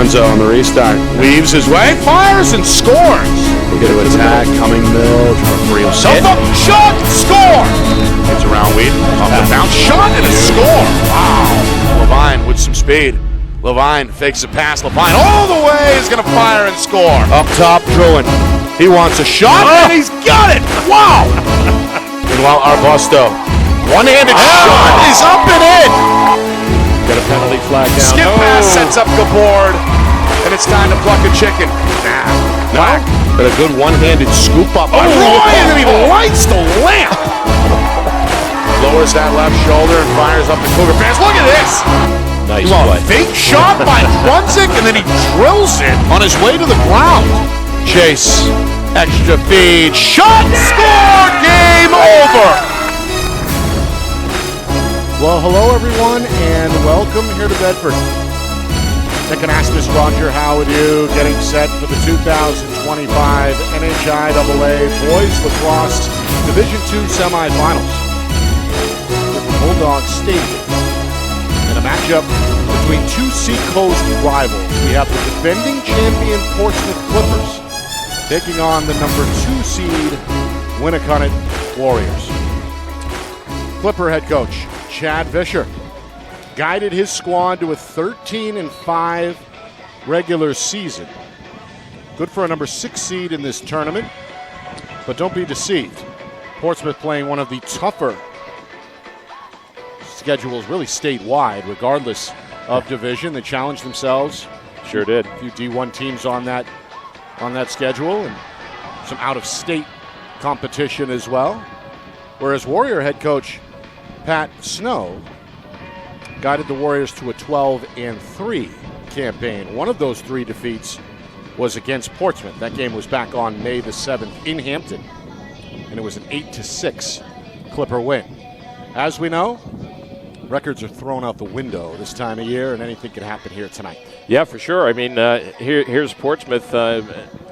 Gonzo on the restart. Weaves his way, fires and scores. We're going to attack, coming middle, trying to free himself up, shot, score. Gets around Weed, off the bounce, shot, and a score. Wow. Levine with some speed. Levine fakes a pass. Levine all the way is going to fire and score. Up top, Druin. He wants a shot, and he's got it. Wow. Meanwhile, Arbusto, one-handed shot is up and in. Got a penalty flag down. Skip pass sets up Gabord, and it's time to pluck a chicken. Got a good one-handed scoop up. Roy, and then he lights the lamp. Lowers that left shoulder and fires up the Cougar fans. Look at this. Nice play. Fake shot by Brunzik, and then he drills it on his way to the ground. Chase, extra feed, Shot, score, game over. Well, hello everyone, and welcome here to Bedford. Nick Roger, how are you? Getting set for the 2025 NHIAA Boys Lacrosse Division II Semifinals at the Bulldog Stadium. In a matchup between two Seacoast rivals, we have the defending champion Portsmouth Clippers taking on the number 2 seed Winnacunnet Warriors. Clipper head coach Chad Vischer guided his squad to a 13-5 regular season. Good for a number 6 seed in this tournament, but don't be deceived. Portsmouth playing one of the tougher schedules really statewide, regardless of division. They challenged themselves. Sure did. A few D1 teams on that schedule, and some out-of-state competition as well. Whereas Warrior head coach Pat Snow guided the Warriors to a 12-3 campaign. One of those 3 defeats was against Portsmouth. That game was back on May the 7th in Hampton, and it was an 8-6 Clipper win. As we know, records are thrown out the window this time of year, and anything can happen here tonight. Yeah, for sure. I mean, here's Portsmouth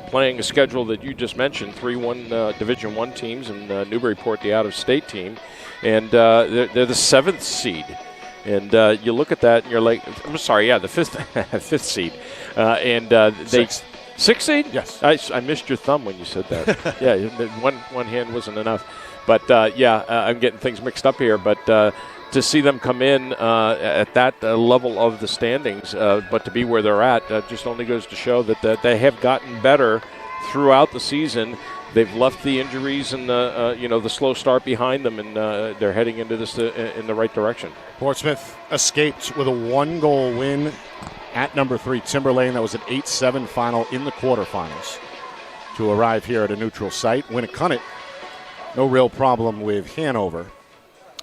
playing a schedule that you just mentioned, 3-1 Division I teams, and Newburyport, the out-of-state team, and they're the 7th seed. And you look at that, and you're like, I'm sorry, yeah, the fifth seed. And they 6th seed? Yes. I missed your thumb when you said that. Yeah, one hand wasn't enough. But, I'm getting things mixed up here. But to see them come in at that level of the standings, but to be where they're at, just only goes to show that they have gotten better throughout the season. They've left the injuries and the slow start behind them, and they're heading into this in the right direction. Portsmouth escaped with a 1-goal win at number 3 Timberlane. That was an 8-7 final in the quarterfinals to arrive here at a neutral site. Winnacunnet, no real problem with Hanover.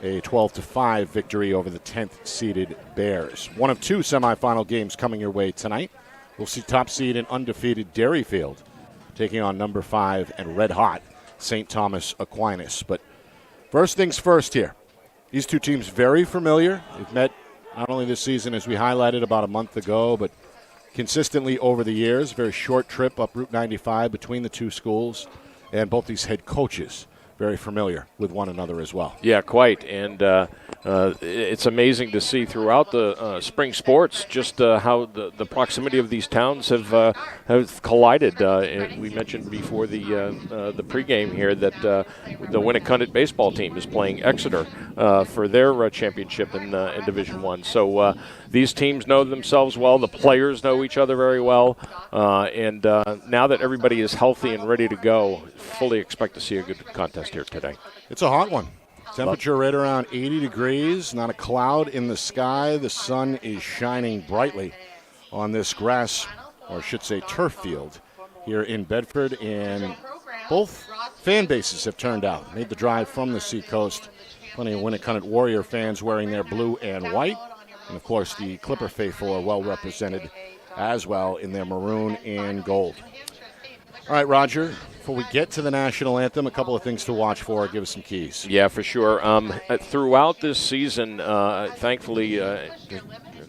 A 12-5 victory over the 10th-seeded Bears. One of 2 semifinal games coming your way tonight. We'll see top seed and undefeated Derryfield taking on number 5 and red-hot St. Thomas Aquinas. But first things first here. These 2 teams very familiar. They've met not only this season, as we highlighted about a month ago, but consistently over the years. Very short trip up Route 95 between the 2 schools, and both these head coaches very familiar with one another as well. Yeah, quite. And it's amazing to see throughout the spring sports just how the proximity of these towns have collided. We mentioned before the pregame here that the Winnacunnet baseball team is playing Exeter for their championship in Division I. So these teams know themselves well. The players know each other very well. And now that everybody is healthy and ready to go, fully expect to see a good contest here today. It's a hot one. Temperature right around 80 degrees, not a cloud in the sky. The sun is shining brightly on this grass, or I should say turf field, here in Bedford. And both fan bases have turned out, made the drive from the Seacoast. Plenty of Winnacunnet Warrior fans wearing their blue and white. And, of course, the Clipper faithful are well represented as well in their maroon and gold. All right, Roger, before we get to the national anthem, a couple of things to watch for. Give us some keys. Yeah, for sure. Throughout this season, thankfully,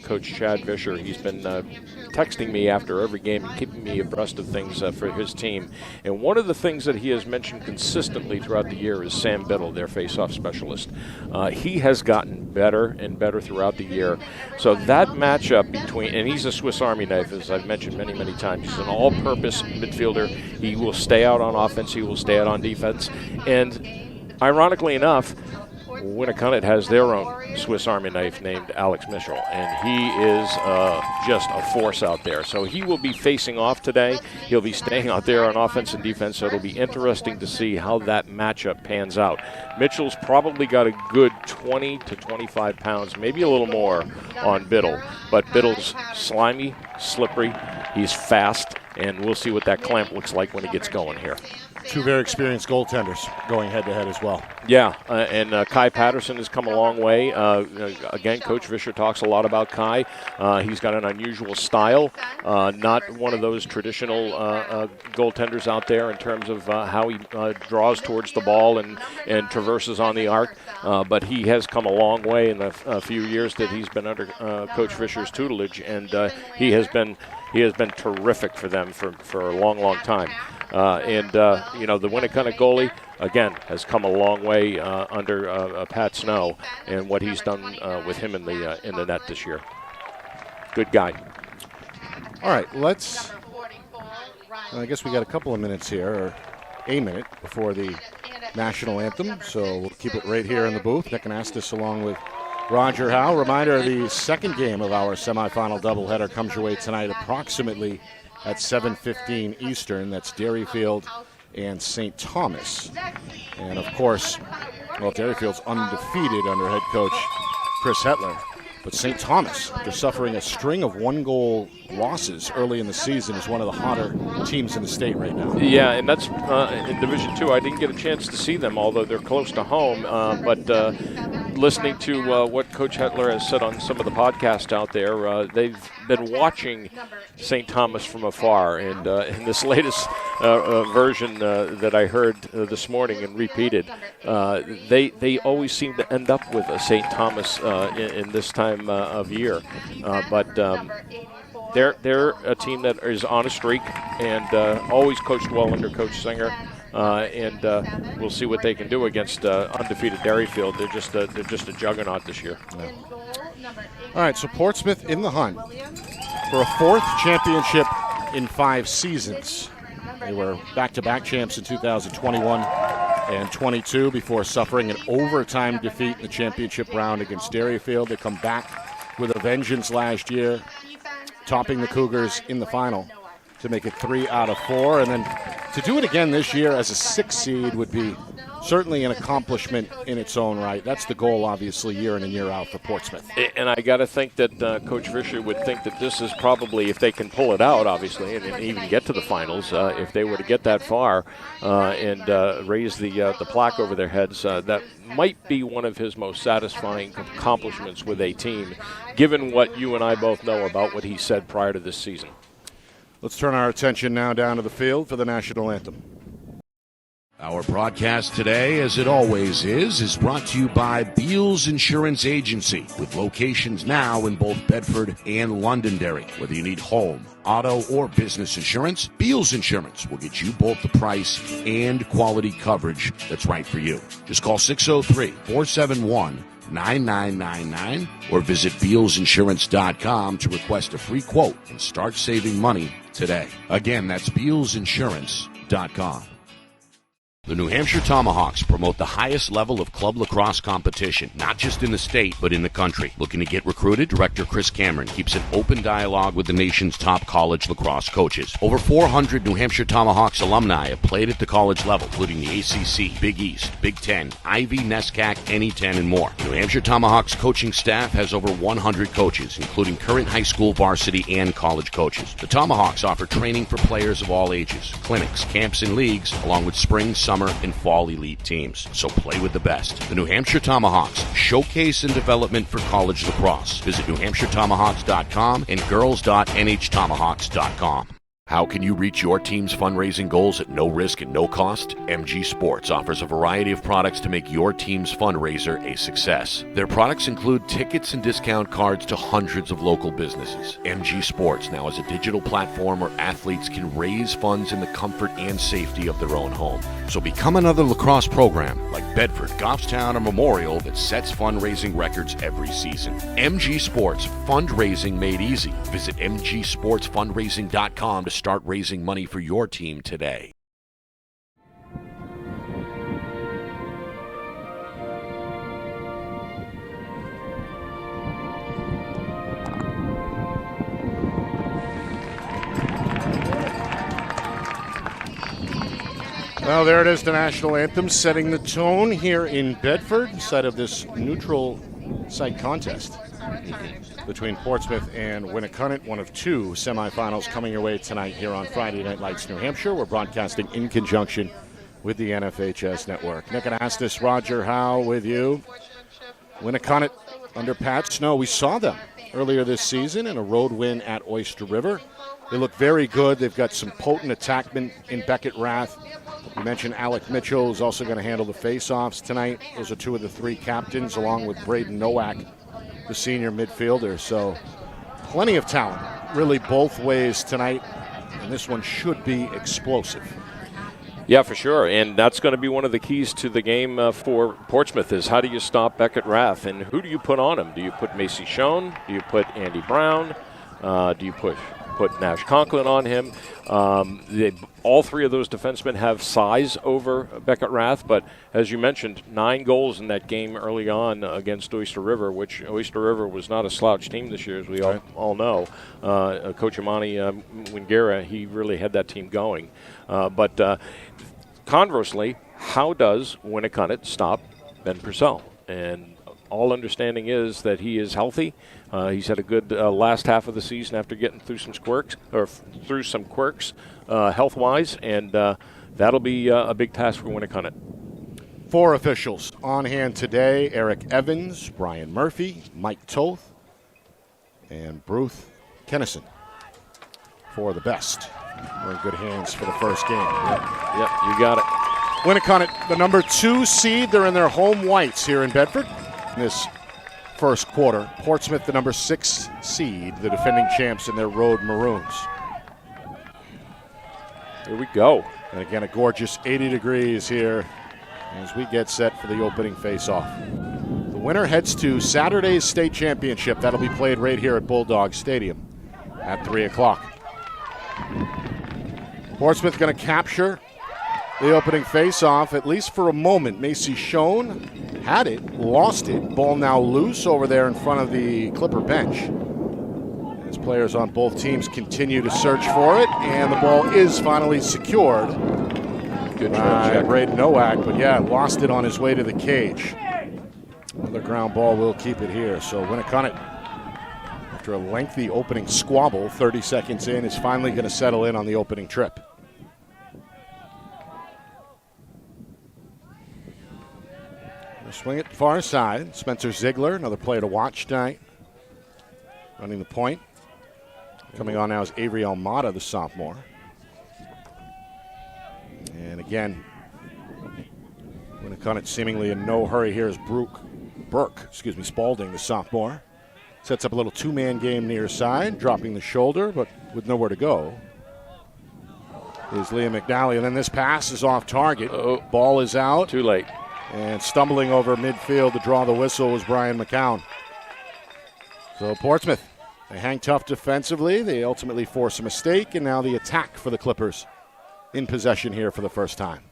Coach Chad Vischer. He's been texting me after every game and keeping me abreast of things for his team. And one of the things that he has mentioned consistently throughout the year is Sam Biddle, their face-off specialist. He has gotten better and better throughout the year. So that matchup between, and he's a Swiss Army knife, as I've mentioned many, many times. He's an all-purpose midfielder. He will stay out on offense. He will stay out on defense. And ironically enough, Winnacunnet has their own Swiss Army knife named Alex Mitchell, and he is just a force out there. So he will be facing off today. He'll be staying out there on offense and defense, so it'll be interesting to see how that matchup pans out. Mitchell's probably got a good 20 to 25 pounds, maybe a little more on Biddle, but Biddle's slimy, slippery, he's fast, and we'll see what that clamp looks like when he gets going here. Two very experienced goaltenders going head-to-head as well. Yeah, and Kai Patterson has come a long way. Again, Coach Vischer talks a lot about Kai. He's got an unusual style, not one of those traditional goaltenders out there in terms of how he draws towards the ball and traverses on the arc. But he has come a long way in the few years that he's been under Coach Vischer's tutelage, and he has been terrific for them for a long, long time. The Winnacunnet goalie, again, has come a long way under Pat Snow and what he's done with him in the net this year. Good guy. All right, I guess we got a couple of minutes here, or a minute before the national anthem, so we'll keep it right here in the booth. Nick Anastas along with Roger Howe. Reminder, the second game of our semifinal doubleheader comes your way tonight approximately at 7:15 Eastern. That's Derryfield and St. Thomas. And, of course, Derryfield's undefeated under head coach Chris Hetler. But St. Thomas, they're suffering a string of one-goal losses early in the season, is one of the hotter teams in the state right now. Yeah, and that's in Division II. I didn't get a chance to see them, although they're close to home. But listening to what Coach Hetler has said on some of the podcasts out there, they've been watching St. Thomas from afar. And in this latest version that I heard this morning and repeated, they always seem to end up with a St. Thomas in this time of year. But they're a team that is on a streak and always coached well under Coach Singer. And we'll see what they can do against undefeated Derryfield. They're just a juggernaut this year. Yeah. All right, so Portsmouth in the hunt for a fourth championship in 5 seasons. They were back-to-back champs in 2021 and 22 before suffering an overtime defeat in the championship round against Derryfield. They come back with a vengeance last year, topping the Cougars in the final to make it 3 out of 4. And then to do it again this year as a 6th seed would be certainly an accomplishment in its own right. That's the goal, obviously, year in and year out for Portsmouth. And I got to think that Coach Vischer would think that this is probably, if they can pull it out, obviously, and even get to the finals, if they were to get that far and raise the plaque over their heads, that might be one of his most satisfying accomplishments with a team, given what you and I both know about what he said prior to this season. Let's turn our attention now down to the field for the national anthem. Our broadcast today, as it always is brought to you by Beals Insurance Agency, with locations now in both Bedford and Londonderry. Whether you need home, auto, or business insurance, Beals Insurance will get you both the price and quality coverage that's right for you. Just call 603-471-9999 or visit BealsInsurance.com to request a free quote and start saving money today. Again, that's BealsInsurance.com. The New Hampshire Tomahawks promote the highest level of club lacrosse competition, not just in the state, but in the country. Looking to get recruited? Director Chris Cameron keeps an open dialogue with the nation's top college lacrosse coaches. Over 400 New Hampshire Tomahawks alumni have played at the college level, including the ACC, Big East, Big Ten, Ivy, NESCAC, NE10, and more. The New Hampshire Tomahawks coaching staff has over 100 coaches, including current high school, varsity, and college coaches. The Tomahawks offer training for players of all ages, clinics, camps, and leagues, along with spring, summer, and fall elite teams. So play with the best. The New Hampshire Tomahawks, showcase and development for college lacrosse. Visit NewHampshireTomahawks.com and girls.nhtomahawks.com. How can you reach your team's fundraising goals at no risk and no cost? MG Sports offers a variety of products to make your team's fundraiser a success. Their products include tickets and discount cards to hundreds of local businesses. MG Sports now has a digital platform where athletes can raise funds in the comfort and safety of their own home. So become another lacrosse program like Bedford, Goffstown, or Memorial that sets fundraising records every season. MG Sports, fundraising made easy. Visit mgsportsfundraising.com to start raising money for your team today. Well, there it is, the national anthem setting the tone here in Bedford, site of this neutral site contest between Portsmouth and Winnacunnet, one of two semifinals coming your way tonight here on Friday Night Lights, New Hampshire. We're broadcasting in conjunction with the NFHS network. Nick Anastas, Roger Howe with you. Winnacunnet under Pat Snow. We saw them earlier this season in a road win at Oyster River. They look very good. They've got some potent attackmen in Beckett Rath. You mentioned Alec Mitchell, who's also going to handle the face-offs tonight. Those are two of the three captains, along with Braden Nowak, the senior midfielder. So plenty of talent, really both ways tonight. And this one should be explosive. Yeah, for sure. And that's going to be one of the keys to the game for Portsmouth is how do you stop Beckett Rath? And who do you put on him? Do you put Macy Schoen? Do you put Andy Brown? Do you put Nash Conklin on him? All three of those defensemen have size over Beckett Rath, but as you mentioned, 9 goals in that game early on against Oyster River, which Oyster River was not a slouch team this year, as we all know. Coach Imani Wingera, he really had that team going. But conversely, how does Winnacunnet stop Ben Purcell? And all understanding is that he is healthy. He's had a good last half of the season after getting through some quirks, health-wise, and that'll be a big task for Winnacunnet. 4 officials on hand today: Eric Evans, Brian Murphy, Mike Toth, and Bruce Kennison. 4 of the best. We're in good hands for the first game. Yep, you got it. Winnacunnet, the number 2 seed. They're in their home whites here in Bedford in this first quarter. Portsmouth, the number 6 seed, the defending champs in their road maroons. Here we go. And again, a gorgeous 80 degrees here as we get set for the opening face-off. The winner heads to Saturday's state championship. That'll be played right here at Bulldog Stadium at 3 o'clock. Portsmouth going to capture the opening face-off, at least for a moment. Macy Schoen had it, lost it. Ball now loose over there in front of the Clipper bench. As players on both teams continue to search for it, and the ball is finally secured. Good by Braden Nowak, but yeah, lost it on his way to the cage. Another ground ball will keep it here. So Winnacunnet, after a lengthy opening squabble, 30 seconds in, is finally going to settle in on the opening trip. Swing it far side. Spencer Ziegler, another player to watch tonight, running the point. Coming on now is Avery Almada, the sophomore. And again, Winnacunnet seemingly in no hurry here is Spalding, the sophomore. Sets up a little 2-man game near side, dropping the shoulder, but with nowhere to go. Is Liam McNally, and then this pass is off target. Ball is out. Too late. And stumbling over midfield to draw the whistle was Brian McCown. So Portsmouth, they hang tough defensively. They ultimately force a mistake, and now the attack for the Clippers in possession here for the first time.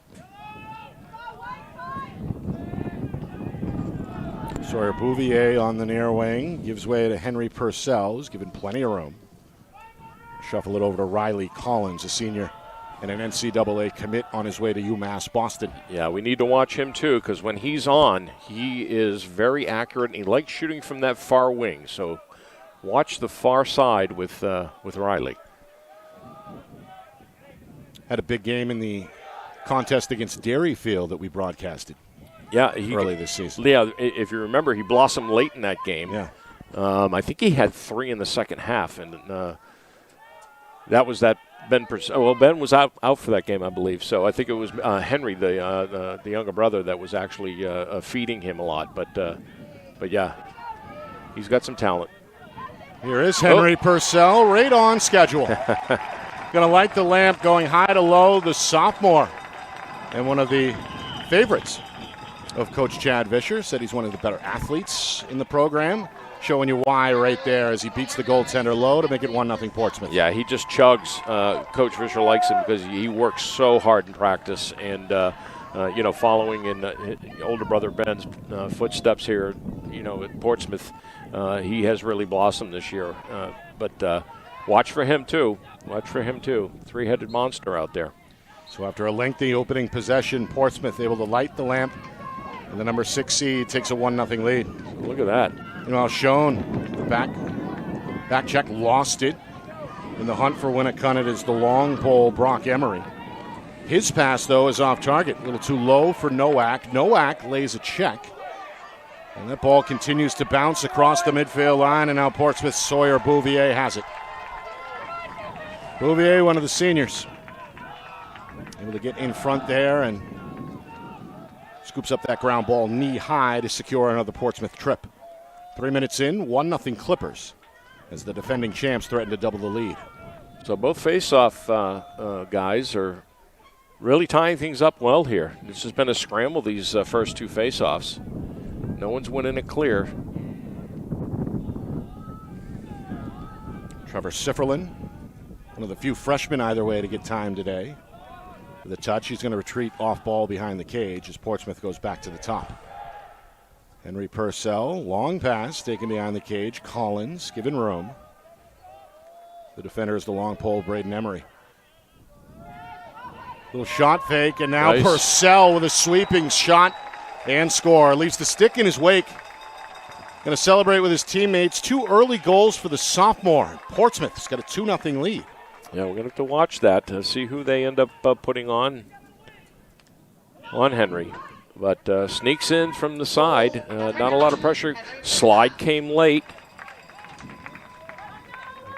Sawyer Bouvier on the near wing gives way to Henry Purcell, who's given plenty of room. Shuffle it over to Riley Collins, a senior and an NCAA commit on his way to UMass Boston. Yeah, we need to watch him too, because when he's on, he is very accurate, and he likes shooting from that far wing. So watch the far side with Riley. Had a big game in the contest against Dairyfield that we broadcasted. Yeah, early this season. Yeah, if you remember, he blossomed late in that game. Yeah, I think he had 3 in the second half, and That was that Ben Purcell. Well, Ben was out for that game, I believe. So I think it was Henry, the younger brother, that was actually feeding him a lot. But yeah, he's got some talent. Here is Henry Purcell, right on schedule. Going to light the lamp, going high to low, the sophomore. And one of the favorites of Coach Chad Vischer, said he's one of the better athletes in the program. Showing you why right there as he beats the goaltender low to make it 1-0 Portsmouth. Yeah, he just chugs. Coach Vischer likes him because he works so hard in practice. And, following in older brother Ben's footsteps here, at Portsmouth, he has really blossomed this year. But watch for him, too. Three-headed monster out there. So after a lengthy opening possession, Portsmouth able to light the lamp. And the number 6 seed takes a 1-0 lead. Look at that. Meanwhile, Schoen, the back check, lost it. In the hunt for Winnacunnet is the long pole, Brock Emery. His pass, though, is off target. A little too low for Nowak. Nowak lays a check. And that ball continues to bounce across the midfield line, and now Portsmouth's Sawyer Bouvier has it. Bouvier, one of the seniors. Able to get in front there and scoops up that ground ball knee high to secure another Portsmouth trip. 3 minutes in, 1-0 Clippers as the defending champs threaten to double the lead. So both face-off guys are really tying things up well here. This has been a scramble, these first two face-offs. No one's winning it clear. Trevor Sifferlin, one of the few freshmen either way to get time today. With a touch, he's going to retreat off ball behind the cage as Portsmouth goes back to the top. Henry Purcell, long pass taken behind the cage. Collins given room. The defender is the long pole, Braden Emery. Little shot fake, and now nice. Purcell with a sweeping shot and score. Leaves the stick in his wake. Going to celebrate with his teammates. 2 early goals for the sophomore. Portsmouth's got a 2-0 lead. Yeah, we're going to have to watch that to see who they end up putting on Henry. But sneaks in from the side. Not a lot of pressure. Slide came late.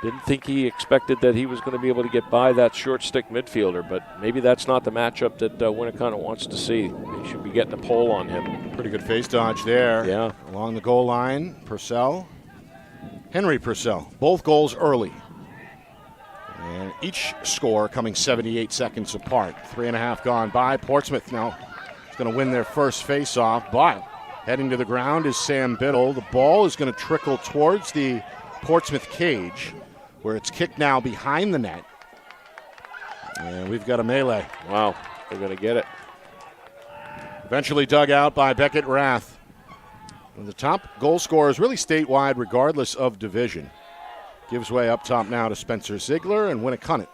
Didn't think he expected that he was going to be able to get by that short stick midfielder, but maybe that's not the matchup that Winnacunnet wants to see. They should be getting a pole on him. Pretty good face dodge there. Yeah. Along the goal line, Purcell. Henry Purcell. Both goals early. And each score coming 78 seconds apart. 3.5 gone by. Portsmouth now is going to win their first face-off, but heading to the ground is Sam Biddle. The ball is going to trickle towards the Portsmouth cage, where it's kicked now behind the net. And we've got a melee. Wow, they're going to get it. Eventually dug out by Beckett Rath. The top goal scorer is really statewide regardless of division. Gives way up top now to Spencer Ziegler and Winnacunnet,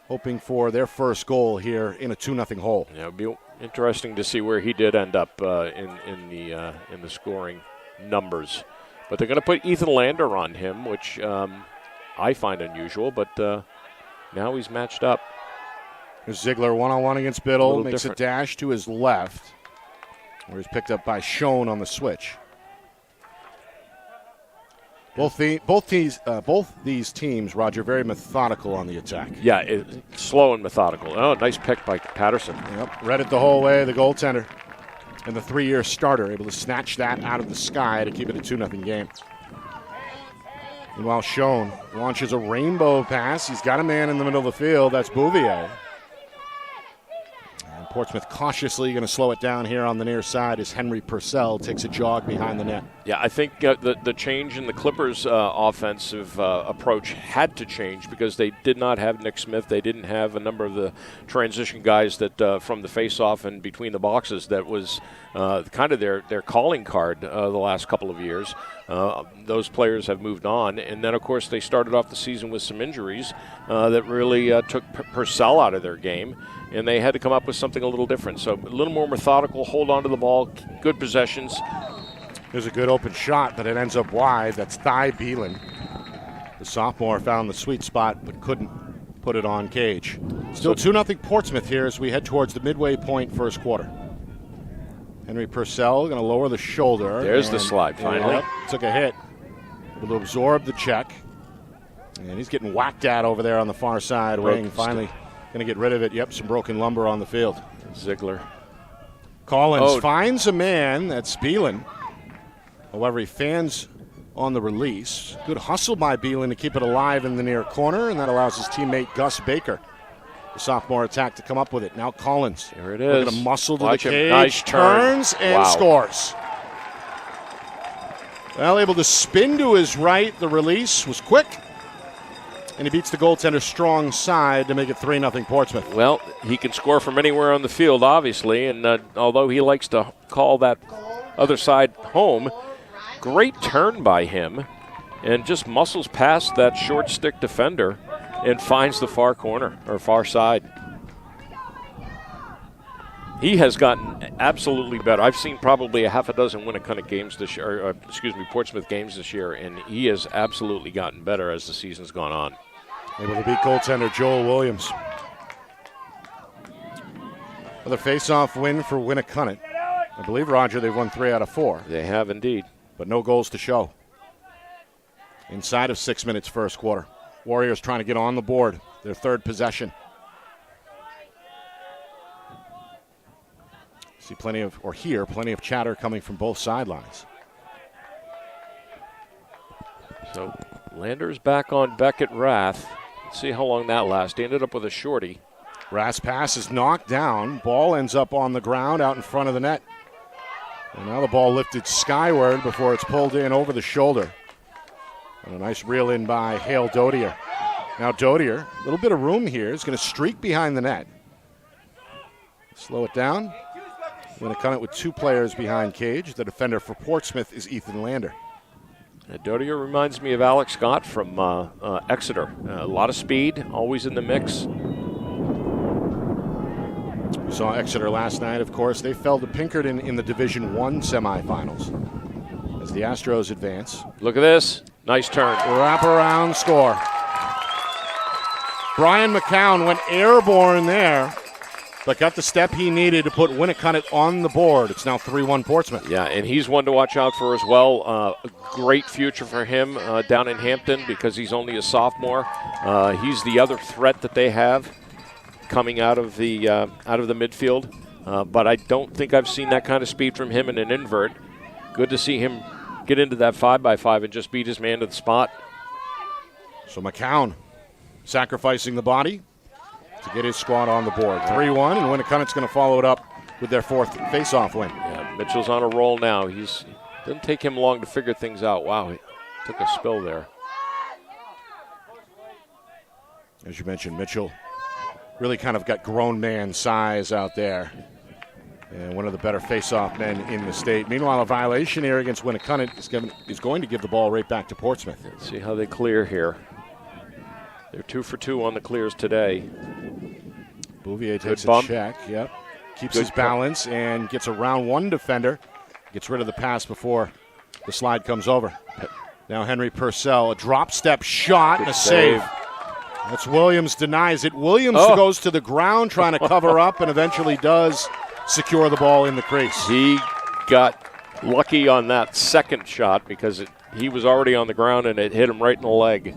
hoping for their first goal here in a 2-0 hole. Yeah, it'll be interesting to see where he did end up in the scoring numbers. But they're going to put Ethan Lander on him, which I find unusual, but now he's matched up. There's Ziegler one-on-one against Biddle, makes different. a dash to his left, where he's picked up by Schoen on the switch. Both these teams, Roger, very methodical on the attack. Yeah, slow and methodical. Oh, nice pick by Patterson. Yep, read it the whole way, the goaltender. And the 3-year starter able to snatch that out of the sky to keep it a 2-0 game. Meanwhile, Schoen launches a rainbow pass. He's got a man in the middle of the field. That's Bouvier. And Portsmouth cautiously going to slow it down here on the near side as Henry Purcell takes a jog behind the net. Yeah, I think the change in the Clippers' offensive approach had to change because they did not have Nick Smith. They didn't have a number of the transition guys that from the face-off and between the boxes that was kind of their calling card the last couple of years. Those players have moved on. And then, of course, they started off the season with some injuries that really took Purcell out of their game. And they had to come up with something a little different. So a little more methodical, hold on to the ball, good possessions. There's a good open shot, but it ends up wide. That's Thai Beelan. The sophomore found the sweet spot, but couldn't put it on cage. Still 2-0 Portsmouth here as we head towards the midway point first quarter. Henry Purcell going to lower the shoulder. There's the slide, finally. Took a hit. Able to absorb the check. And he's getting whacked at over there on the far side wing. Finally going to get rid of it. Yep, some broken lumber on the field. Ziegler. Collins finds a man. That's Beelan. However, he fans on the release. Good hustle by Beelan to keep it alive in the near corner, and that allows his teammate Gus Baker, the sophomore attack, to come up with it. Now Collins. There it is. Looking to muscle to Watch the him. cage, Nice turns, turn. and Wow. scores. Well, able to spin to his right. The release was quick, and he beats the goaltender's strong side to make it 3-0 Portsmouth. Well, he can score from anywhere on the field, obviously, and although he likes to call that other side home, great turn by him, and just muscles past that short stick defender and finds the far corner, or far side. He has gotten absolutely better. I've seen probably a half a dozen Winnacunnet games this year, Portsmouth games this year, and he has absolutely gotten better as the season's gone on. Able to beat goaltender Joel Williams. Another face-off win for Winnacunnet. I believe, Roger, they've won 3 out of 4. They have indeed. But no goals to show. Inside of 6 minutes first quarter. Warriors trying to get on the board, their third possession. Hear plenty of chatter coming from both sidelines. So Landers back on Beckett Rath. Let's see how long that lasts. He ended up with a shorty. Rath's pass is knocked down. Ball ends up on the ground out in front of the net. And now the ball lifted skyward before it's pulled in over the shoulder. And a nice reel in by Hale Dodier. Now Dodier, a little bit of room here, is going to streak behind the net. Slow it down. Winnacunnet with 2 players behind cage. The defender for Portsmouth is Ethan Lander. Dodier reminds me of Alex Scott from Exeter. A lot of speed, always in the mix. We saw Exeter last night, of course. They fell to Pinkerton in the Division I semifinals as the Astros advance. Look at this. Nice turn. Wraparound score. Brian McCown went airborne there, but got the step he needed to put Winnacunnet on the board. It's now 3-1 Portsmouth. Yeah, and he's one to watch out for as well. A great future for him down in Hampton because he's only a sophomore. He's the other threat that they have coming out of the midfield. But I don't think I've seen that kind of speed from him in an invert. Good to see him get into that 5x5 and just beat his man to the spot. So McCown sacrificing the body to get his squad on the board. 3-1, and Winnacunnet's going to follow it up with their 4th face-off win. Yeah, Mitchell's on a roll now. Didn't take him long to figure things out. Wow, he took a spill there. As you mentioned, Mitchell really kind of got grown man size out there. And one of the better face-off men in the state. Meanwhile, a violation here against Winnacunnet is going to give the ball right back to Portsmouth. Let's see how they clear here. They're 2 for 2 on the clears today. Bouvier takes a bump. check. Yep. Keeps Good his balance and gets around one defender. Gets rid of the pass before the slide comes over. Now Henry Purcell, a drop step shot and a save. That's Williams, denies it. Williams goes to the ground trying to cover up and eventually does secure the ball in the crease. He got lucky on that second shot because he was already on the ground and it hit him right in the leg.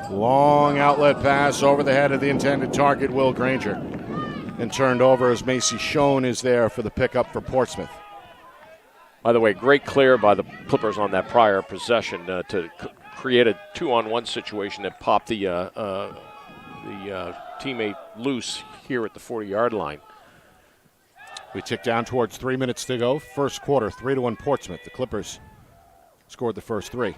Long outlet pass over the head of the intended target, Will Granger. And turned over as Macy Schoen is there for the pickup for Portsmouth. By the way, great clear by the Clippers on that prior possession to create a 2-on-1 situation that popped the teammate loose here at the 40-yard line. We tick down towards 3 minutes to go. First quarter, 3-1 Portsmouth. The Clippers scored the first 3.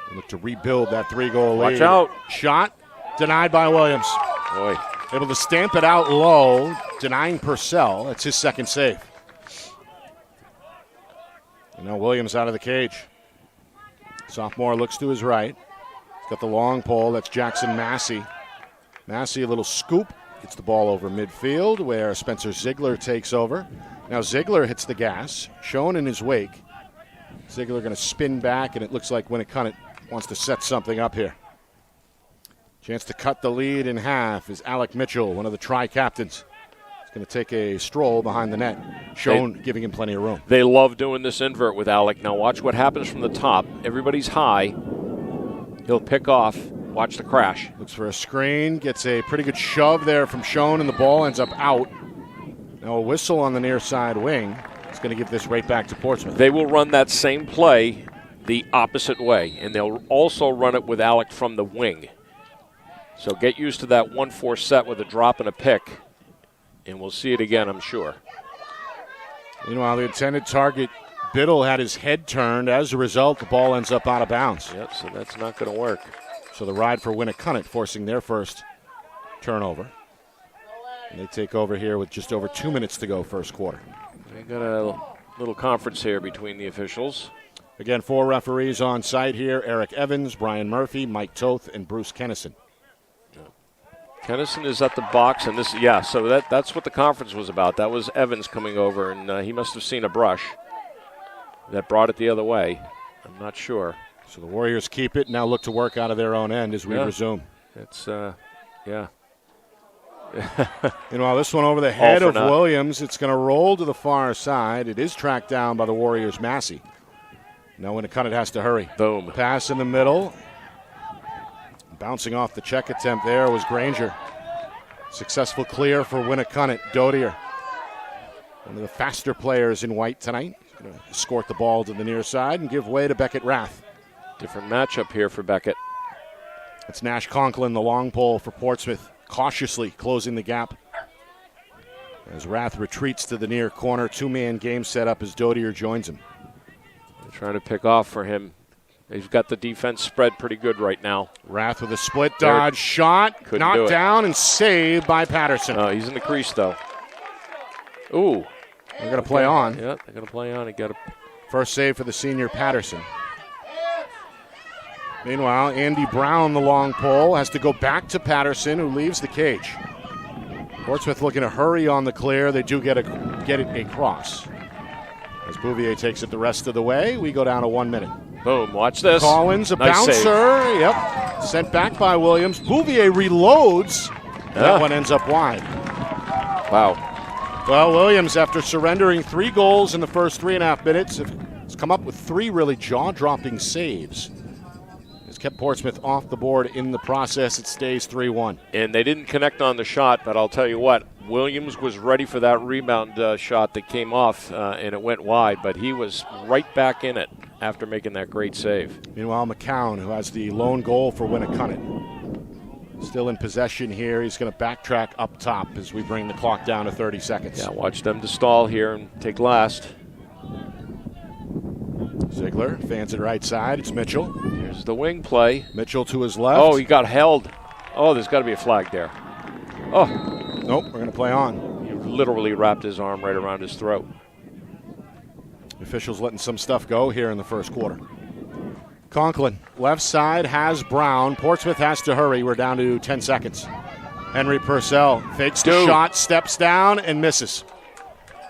They look to rebuild that 3-goal lead. Watch out. Shot denied by Williams. Boy. Able to stamp it out low, denying Purcell. That's his second save. And now Williams out of the cage. Sophomore looks to his right. He's got the long pole. That's Jackson Massey. Massey, a little scoop. Gets the ball over midfield where Spencer Ziegler takes over. Now Ziegler hits the gas. Shown in his wake. Ziegler going to spin back, and it looks like Winnacunnet wants to set something up here. Chance to cut the lead in half is Alec Mitchell, one of the tri-captains. He's going to take a stroll behind the net. Shown giving him plenty of room. They love doing this invert with Alec. Now watch what happens from the top. Everybody's high. He'll pick off, Watch the crash. Looks for a screen, gets a pretty good shove there from Schoen, and the ball ends up out. Now a whistle on the near side wing. It's going to give this right back to Portsmouth. They will run that same play the opposite way, and they'll also run it with Alec from the wing. So get used to that 1-4 set with a drop and a pick, and we'll see it again, I'm sure. Meanwhile, the intended target, Biddle, had his head turned. As a result, the ball ends up out of bounds. Yep, so that's not going to work. So the ride for Winnacunnet, forcing their first turnover. And they take over here with just over 2 minutes to go, first quarter. We got a little conference here between the officials. Again, 4 referees on site here: Eric Evans, Brian Murphy, Mike Toth, and Bruce Kennison. Kennison is at the box, and this, yeah, so that's what the conference was about. That was Evans coming over, and he must have seen a brush that brought it the other way. I'm not sure. So the Warriors keep it, now look to work out of their own end as we resume. It's, yeah. Meanwhile, this one over the head of naught. Williams. It's going to roll to the far side. It is tracked down by the Warriors' Massey. Now Winnacunnet has to hurry. Boom. Pass in the middle. Bouncing off the check attempt there was Granger. Successful clear for Winnacunnet. Dodier, one of the faster players in white tonight. He's going to escort the ball to the near side and give way to Beckett Rath. Different matchup here for Beckett. It's Nash Conklin, the long pole for Portsmouth, cautiously closing the gap. As Rath retreats to the near corner, 2-man game set up as Dodier joins him. They're trying to pick off for him. They've got the defense spread pretty good right now. Rath with a split dodge shot, knocked down and saved by Patterson. He's in the crease, though. Ooh. They're going to play on. Yeah, they're going to play on. He got a first save for the senior Patterson. Meanwhile, Andy Brown, the long pole, has to go back to Patterson, who leaves the cage. Portsmouth looking to hurry on the clear. They do get it across. As Bouvier takes it the rest of the way, we go down to 1 minute. Boom, watch this. Collins, a nice bouncer. Save. Yep. Sent back by Williams. Bouvier reloads. That one ends up wide. Wow. Well, Williams, after surrendering 3 goals in the first 3.5 minutes, has come up with 3 really jaw-dropping saves. Has kept Portsmouth off the board in the process. It stays 3-1. And they didn't connect on the shot, but I'll tell you what, Williams was ready for that rebound shot that came off, and it went wide, but he was right back in it after making that great save. Meanwhile, McCown, who has the lone goal for Winnacunnet, still in possession here. He's going to backtrack up top as we bring the clock down to 30 seconds. Yeah, watch them to stall here and take last. Ziegler fans it right side. It's Mitchell. Here's the wing play. Mitchell to his left. Oh, he got held. Oh, there's got to be a flag there. Oh. Nope, we're going to play on. He literally wrapped his arm right around his throat. Officials letting some stuff go here in the first quarter. Conklin, left side, has Brown. Portsmouth has to hurry. We're down to 10 seconds. Henry Purcell fakes the shot, steps down, and misses.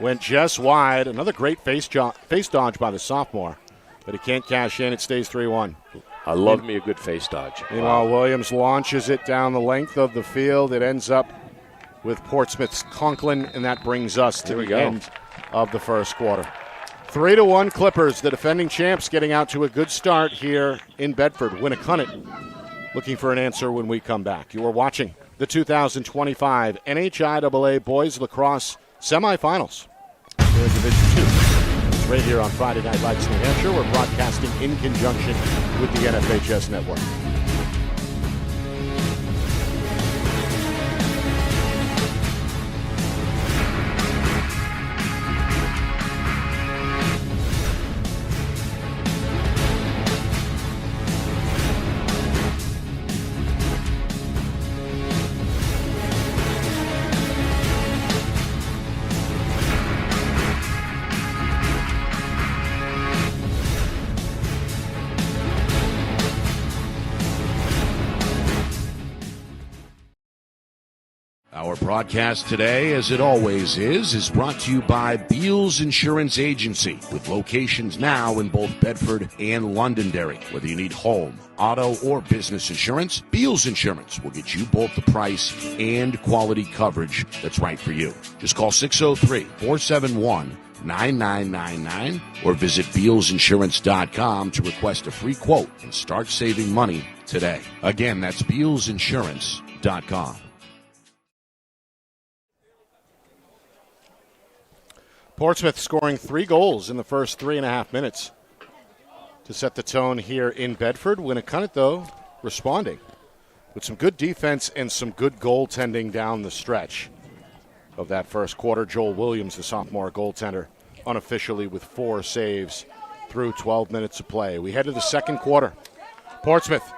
Went just wide. Another great face dodge by the sophomore, but he can't cash in. It stays 3-1. I love me a good face dodge. Meanwhile, Williams launches it down the length of the field. It ends up with Portsmouth's Conklin, and that brings us to the end of the first quarter. 3-1 Clippers, the defending champs, getting out to a good start here in Bedford. Winnacunnet looking for an answer when we come back. You are watching the 2025 NHIAA Boys Lacrosse Semifinals here in Division 2. It's right here on Friday Night Lights, New Hampshire. We're broadcasting in conjunction with the NFHS Network. Our broadcast today, as it always is brought to you by Beals Insurance Agency, with locations now in both Bedford and Londonderry. Whether you need home, auto, or business insurance, Beals Insurance will get you both the price and quality coverage that's right for you. Just call 603-471 888-858-9999 or visit BealsInsurance.com to request a free quote and start saving money today. Again, that's BealsInsurance.com. Portsmouth scoring 3 goals in the first 3.5 minutes to set the tone here in Bedford. Winnacunnet, though, responding with some good defense and some good goaltending down the stretch of that first quarter. Joel Williams, the sophomore goaltender, unofficially with 4 saves through 12 minutes of play. We head to the second quarter. Portsmouth,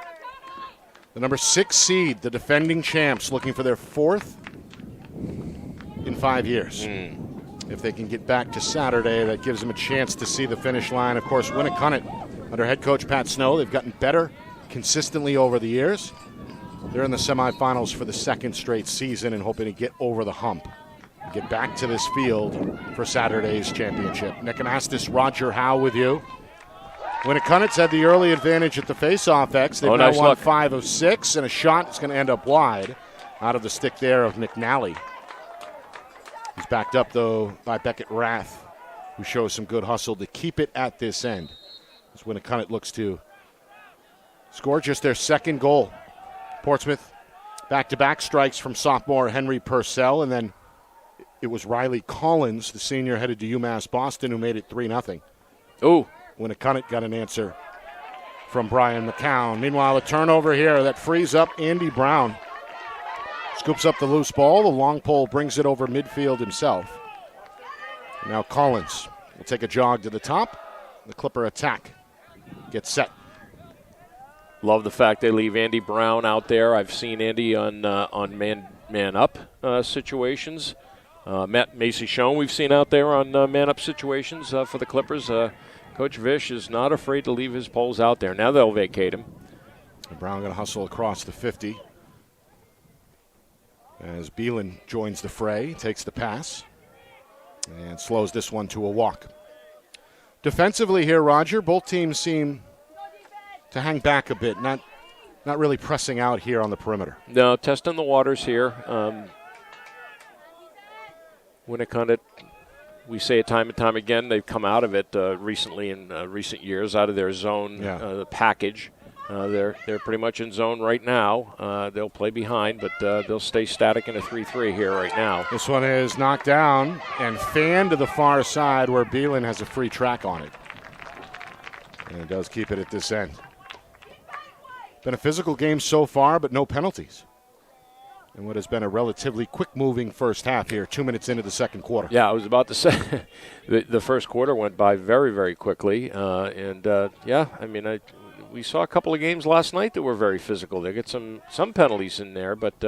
the number 6 seed, the defending champs, looking for their 4th in 5 years. If they can get back to Saturday, that gives them a chance to see the finish line. Of course, Winnacunnet, under head coach Pat Snow, they've gotten better consistently over the years. They're in the semifinals for the 2nd straight season and hoping to get over the hump, get back to this field for Saturday's championship. Nick Anastas, Roger Howe with you. Winnacunnet's had the early advantage at the face-off X. They've now won 5 of 6, and a shot is going to end up wide out of the stick there of McNally. He's backed up, though, by Beckett Rath, who shows some good hustle to keep it at this end. As Winnacunnet looks to score just their 2nd goal. Portsmouth, back-to-back strikes from sophomore Henry Purcell, and then it was Riley Collins, the senior headed to UMass Boston, who made it 3-0. Oh. Winnacunnet got an answer from Brian McCown. Meanwhile, a turnover here that frees up Andy Brown. Scoops up the loose ball. The long pole brings it over midfield himself. Now Collins will take a jog to the top. The Clipper attack gets set. Love the fact they leave Andy Brown out there. I've seen Andy on man-up situations. Matt Macy-Schoen we've seen out there on man-up situations for the Clippers. Coach Vish is not afraid to leave his poles out there. Now they'll vacate him. Brown going to hustle across the 50. As Beelan joins the fray, takes the pass, and slows this one to a walk. Defensively here, Roger, both teams seem to hang back a bit, not really pressing out here on the perimeter. No, testing the waters here. Winnacunnet, we say it time and time again, they've come out of it recently in recent years, out of their zone package. They're pretty much in zone right now. They'll play behind, but they'll stay static in a 3-3 here right now. This one is knocked down and fanned to the far side where Beelan has a free track on it. And it does keep it at this end. Been a physical game so far, but no penalties. And what has been a relatively quick-moving first half here, 2 minutes into the second quarter. Yeah, I was about to say the first quarter went by very, very quickly. We saw a couple of games last night that were very physical. They get some penalties in there, but,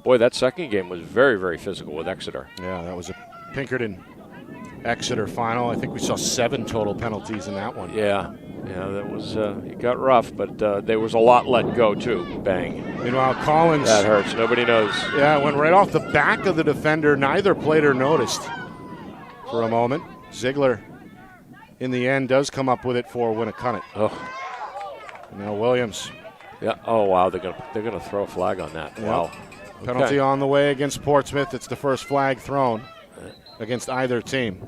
boy, that second game was very, very physical with Exeter. Yeah, that was a Pinkerton-Exeter final. I think we saw 7 total penalties in that one. Yeah, that was it got rough, but there was a lot let go, too. Bang. Meanwhile, Collins. That hurts. Nobody knows. Yeah, it went right off the back of the defender. Neither played or noticed for a moment. Ziegler, in the end, does come up with it for Winnacunnet. Oh. Now Williams. Yeah. Oh wow, they're gonna throw a flag on that. Yep. Wow. Penalty on the way against Portsmouth. It's the first flag thrown against either team.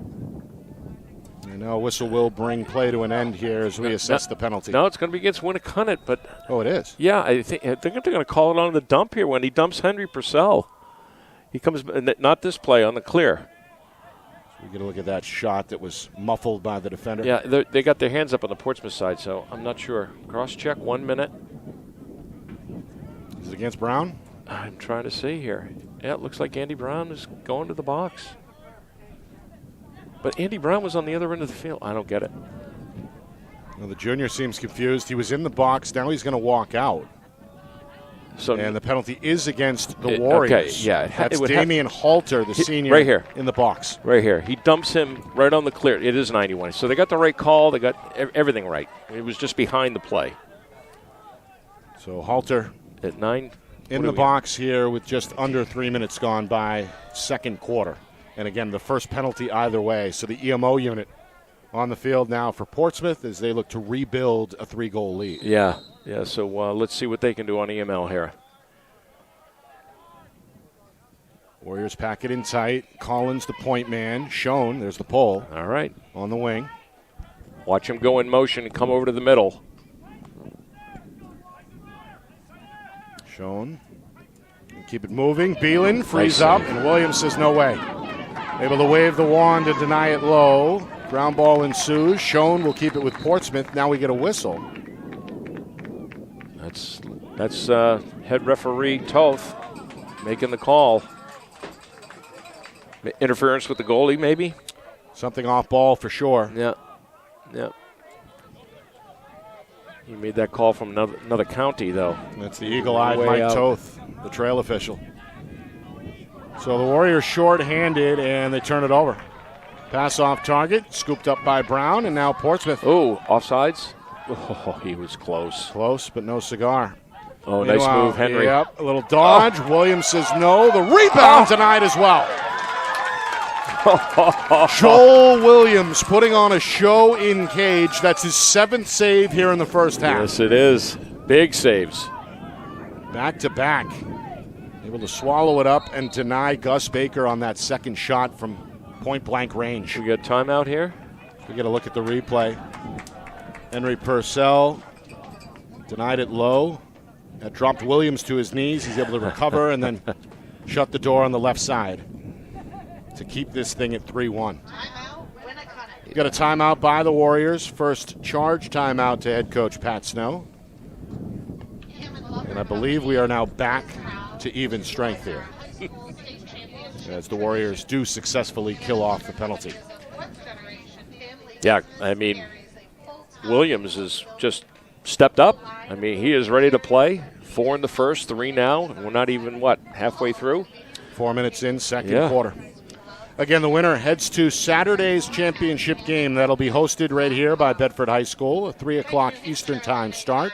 And now a whistle will bring play to an end here as we assess the penalty. No, it's going to be against Winnacunnet, but it is. Yeah, I think they're going to call it on the dump here when he dumps Henry Purcell. He comes not this play on the clear. We get a look at that shot that was muffled by the defender. Yeah, they got their hands up on the Portsmouth side, so I'm not sure. Cross-check, 1 minute. Is it against Brown? I'm trying to see here. Yeah, it looks like Andy Brown is going to the box. But Andy Brown was on the other end of the field. I don't get it. Well, the junior seems confused. He was in the box. Now he's going to walk out. And the penalty is against the Warriors. Okay, yeah. That's Damian Halter, the senior, right here in the box. Right here. He dumps him right on the clear. It is 91. So they got the right call. They got everything right. It was just behind the play. So Halter at 9. In the box here with just under 3 minutes gone by, second quarter. And again, the first penalty either way. So the EMO unit on the field now for Portsmouth as they look to rebuild a 3-goal lead. Yeah. So let's see what they can do on EML here. Warriors pack it in tight. Collins, the point man. Schoen, there's the pole. All right. On the wing. Watch him go in motion and come over to the middle. Schoen. Keep it moving. Beelan frees Nice up, save. and Williams says no way. Able to wave the wand to deny it low. Ground ball ensues. Schoen will keep it with Portsmouth. Now we get a whistle. That's head referee Toth making the call. Interference with the goalie, maybe? Something off ball for sure. Yeah. He made that call from another county, though. That's the eagle-eyed Way Mike out. Toth, the trail official. So the Warriors short-handed, and they turn it over. Pass off target, scooped up by Brown, and now Portsmouth. Oh, offsides? Oh, he was close. Close, but no cigar. Oh, nice Meanwhile, move, Henry. Yep, a little dodge. Williams says no. The rebound denied as well. Joel Williams putting on a show in cage. That's his 7th save here in the first half. Yes, it is. Big saves. Back to back. Able to swallow it up and deny Gus Baker on that second shot from point-blank range. We got timeout here? We get a look at the replay. Henry Purcell denied it low. That dropped Williams to his knees. He's able to recover and then shut the door on the left side to keep this thing at 3-1. We've got a timeout by the Warriors. First charge timeout to head coach Pat Snow. And I believe we are now back to even strength here, as the Warriors do successfully kill off the penalty. Yeah, I mean, Williams has just stepped up. I mean, he is ready to play. 4 in the first, 3 now. And we're not even, halfway through? 4 minutes in, second quarter. Again, the winner heads to Saturday's championship game. That'll be hosted right here by Bedford High School, a 3 o'clock Eastern time start.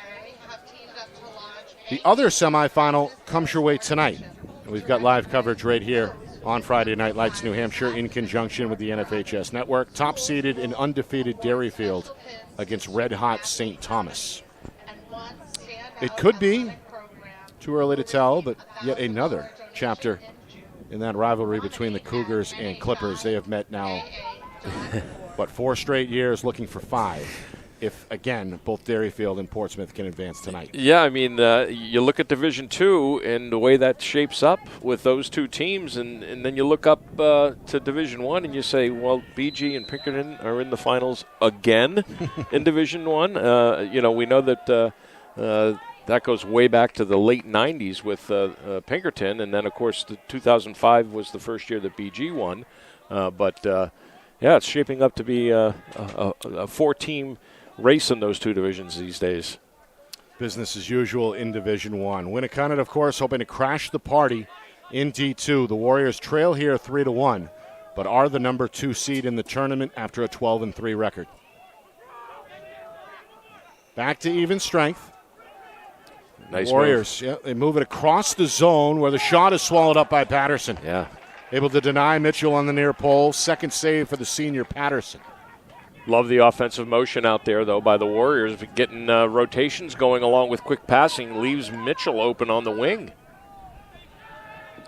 The other semifinal comes your way tonight. And we've got live coverage right here on Friday Night Lights New Hampshire in conjunction with the NFHS Network. Top-seeded and undefeated Dairyfield against red-hot St. Thomas. It could be, too early to tell, but yet another chapter in that rivalry between the Cougars and Clippers. They have met now, 4 straight years, looking for 5. If, again, both Dairyfield and Portsmouth can advance tonight. Yeah, I mean, you look at Division II and the way that shapes up with those two teams, and then you look up to Division I and you say, well, BG and Pinkerton are in the finals again in Division I. We know that that goes way back to the late 90s with Pinkerton, and then, of course, 2005 was the first year that BG won. Yeah, it's shaping up to be a 4-team race in those two divisions these days. Business as usual in Division I. Winnacunnet, of course, hoping to crash the party in D2. The Warriors trail here 3-1, but are the number 2 seed in the tournament after a 12-3 record. Back to even strength. Nice Warriors, they move it across the zone where the shot is swallowed up by Patterson. Yeah. Able to deny Mitchell on the near pole. Second save for the senior Patterson. Love the offensive motion out there, though, by the Warriors. Getting rotations going along with quick passing leaves Mitchell open on the wing.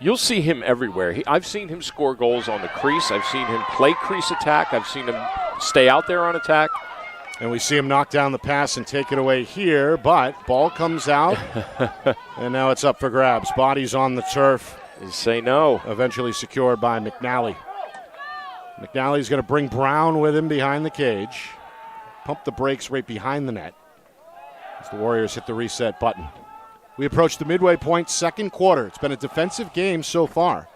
You'll see him everywhere. I've seen him score goals on the crease. I've seen him play crease attack. I've seen him stay out there on attack. And we see him knock down the pass and take it away here, but ball comes out, and now it's up for grabs. Bodies on the turf. You say no. Eventually secured by McNally. McNally's going to bring Brown with him behind the cage. Pump the brakes right behind the net as the Warriors hit the reset button. We approach the midway point, second quarter. It's been a defensive game so far.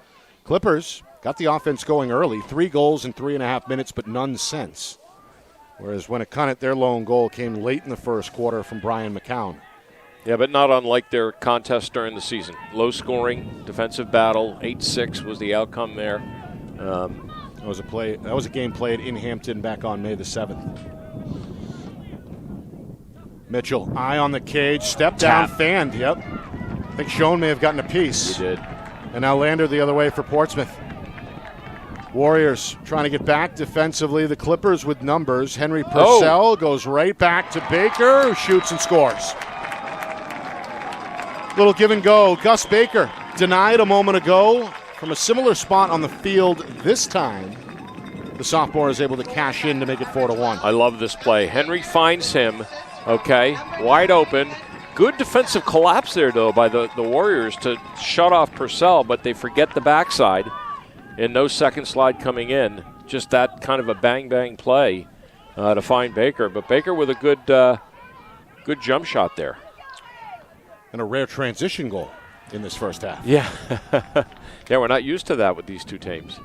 Clippers got the offense going early. 3 goals in 3.5 minutes, but none since. Whereas Winnacunnet, their lone goal came late in the first quarter from Brian McCown. Yeah, but not unlike their contest during the season. Low scoring, defensive battle, 8-6 was the outcome there. That was a game played in Hampton back on May the 7th. Mitchell, eye on the cage, step down, fanned, yep. I think Schoen may have gotten a piece. He did. And now Lander the other way for Portsmouth. Warriors trying to get back defensively. The Clippers with numbers. Henry Purcell goes right back to Baker, who shoots and scores. Little give and go. Gus Baker denied a moment ago. from a similar spot on the field this time, the sophomore is able to cash in to make it 4-1. I love this play. Henry finds him, okay, wide open. Good defensive collapse there, though, by the Warriors to shut off Purcell, but they forget the backside, and no second slide coming in. Just that kind of a bang-bang play to find Baker. But Baker with a good jump shot there. And a rare transition goal in this first half. Yeah. Yeah, we're not used to that with these two teams.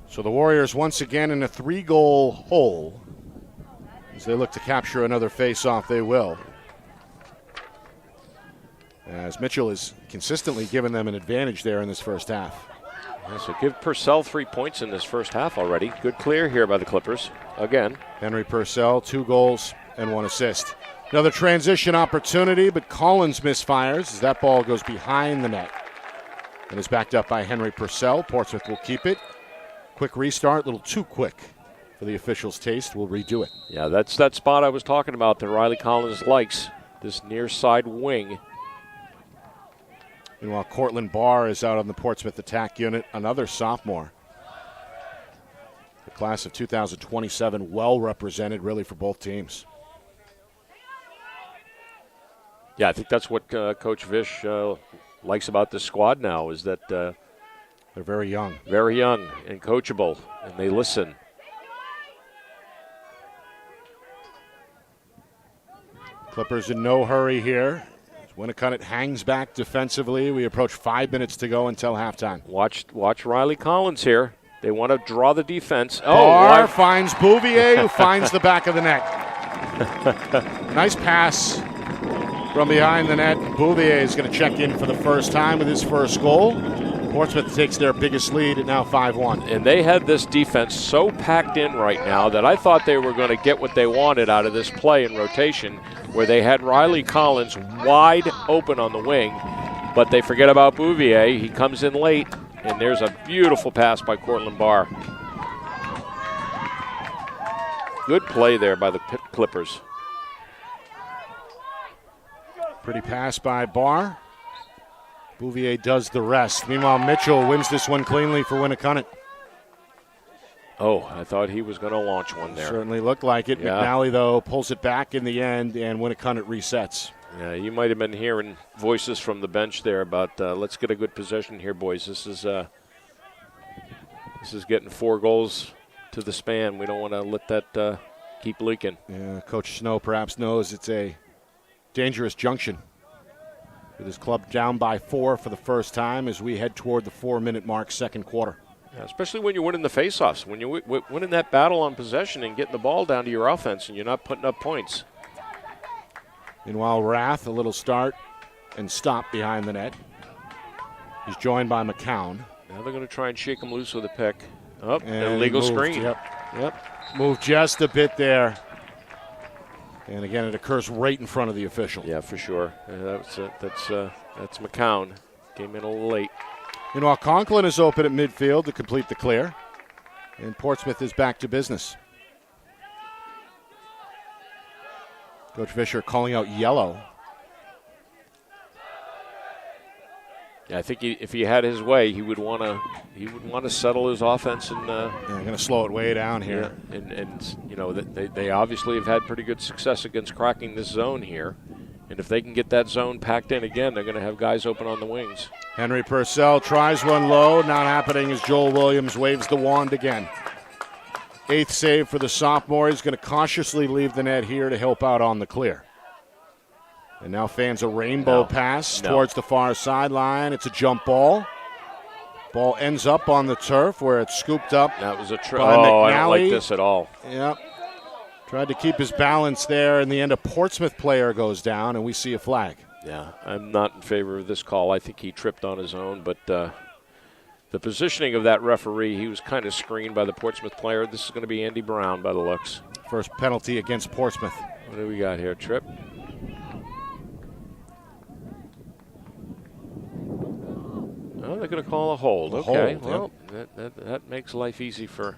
So the Warriors once again in a 3-goal hole. As they look to capture another face-off, they will. As Mitchell has consistently given them an advantage there in this first half. Yeah, so give Purcell 3 points in this first half already. Good clear here by the Clippers. Again. Henry Purcell, 2 goals and 1 assist. Another transition opportunity, but Collins misfires as that ball goes behind the net. And is backed up by Henry Purcell. Portsmouth will keep it. Quick restart, a little too quick for the officials' taste. We'll redo it. Yeah, that's that spot I was talking about that Riley Collins likes, this near side wing. Meanwhile, Cortland Barr is out on the Portsmouth attack unit, another sophomore. The class of 2027 well represented, really, for both teams. Yeah, I think that's what Coach Vish likes about this squad now is that they're very young. Very young and coachable, and they listen. Clippers in no hurry here. Winnacunnet hangs back defensively. We approach 5 minutes to go until halftime. Watch Riley Collins here. They want to draw the defense. Barr finds Bouvier, who finds the back of the net. Nice pass from behind the net. Bouvier is going to check in for the first time with his first goal. Portsmouth takes their biggest lead at now 5-1. And they had this defense so packed in right now that I thought they were going to get what they wanted out of this play in rotation, where they had Riley Collins wide open on the wing, but they forget about Bouvier. He comes in late, and there's a beautiful pass by Cortland Barr. Good play there by the Clippers. Pretty pass by Barr. Bouvier does the rest. Meanwhile, Mitchell wins this one cleanly for Winnacunnet. Oh, I thought he was going to launch one there. Certainly looked like it. Yeah. McNally, though, pulls it back in the end, and Winnacunnet resets. Yeah, you might have been hearing voices from the bench there about let's get a good possession here, boys. This is getting 4 goals to the span. We don't want to let that keep leaking. Yeah, Coach Snow perhaps knows it's a dangerous junction. With his club down by 4 for the first time as we head toward the 4-minute mark, second quarter. Yeah, especially when you're winning the faceoffs, when you're winning that battle on possession and getting the ball down to your offense and you're not putting up points. Meanwhile, Rath, a little start and stop behind the net. He's joined by McCown. Now they're going to try and shake him loose with a pick. Oh, And illegal moved, screen. Yep. Moved just a bit there. And again, it occurs right in front of the official. Yeah, for sure. That's McCown. Came in a little late. Meanwhile, Conklin is open at midfield to complete the clear. And Portsmouth is back to business. Coach Fisher calling out yellow. Yeah, I think if he had his way, he would want to settle his offense and. They're going to slow it way down here. Yeah, and you know they obviously have had pretty good success against cracking this zone here, and if they can get that zone packed in again, they're going to have guys open on the wings. Henry Purcell tries one low. Not happening as Joel Williams waves the wand again. 8th save for the sophomore. He's going to cautiously leave the net here to help out on the clear. And now fans a rainbow pass towards the far sideline. It's a jump ball. Ball ends up on the turf where it's scooped up. That was a by McNally. I don't like this at all. Yep. Tried to keep his balance there. In the end, a Portsmouth player goes down, and we see a flag. Yeah, I'm not in favor of this call. I think he tripped on his own, but the positioning of that referee, he was kind of screened by the Portsmouth player. This is going to be Andy Brown by the looks. First penalty against Portsmouth. What do we got here? Trip? Oh, they're going to call a hold. Okay, well, that makes life easy for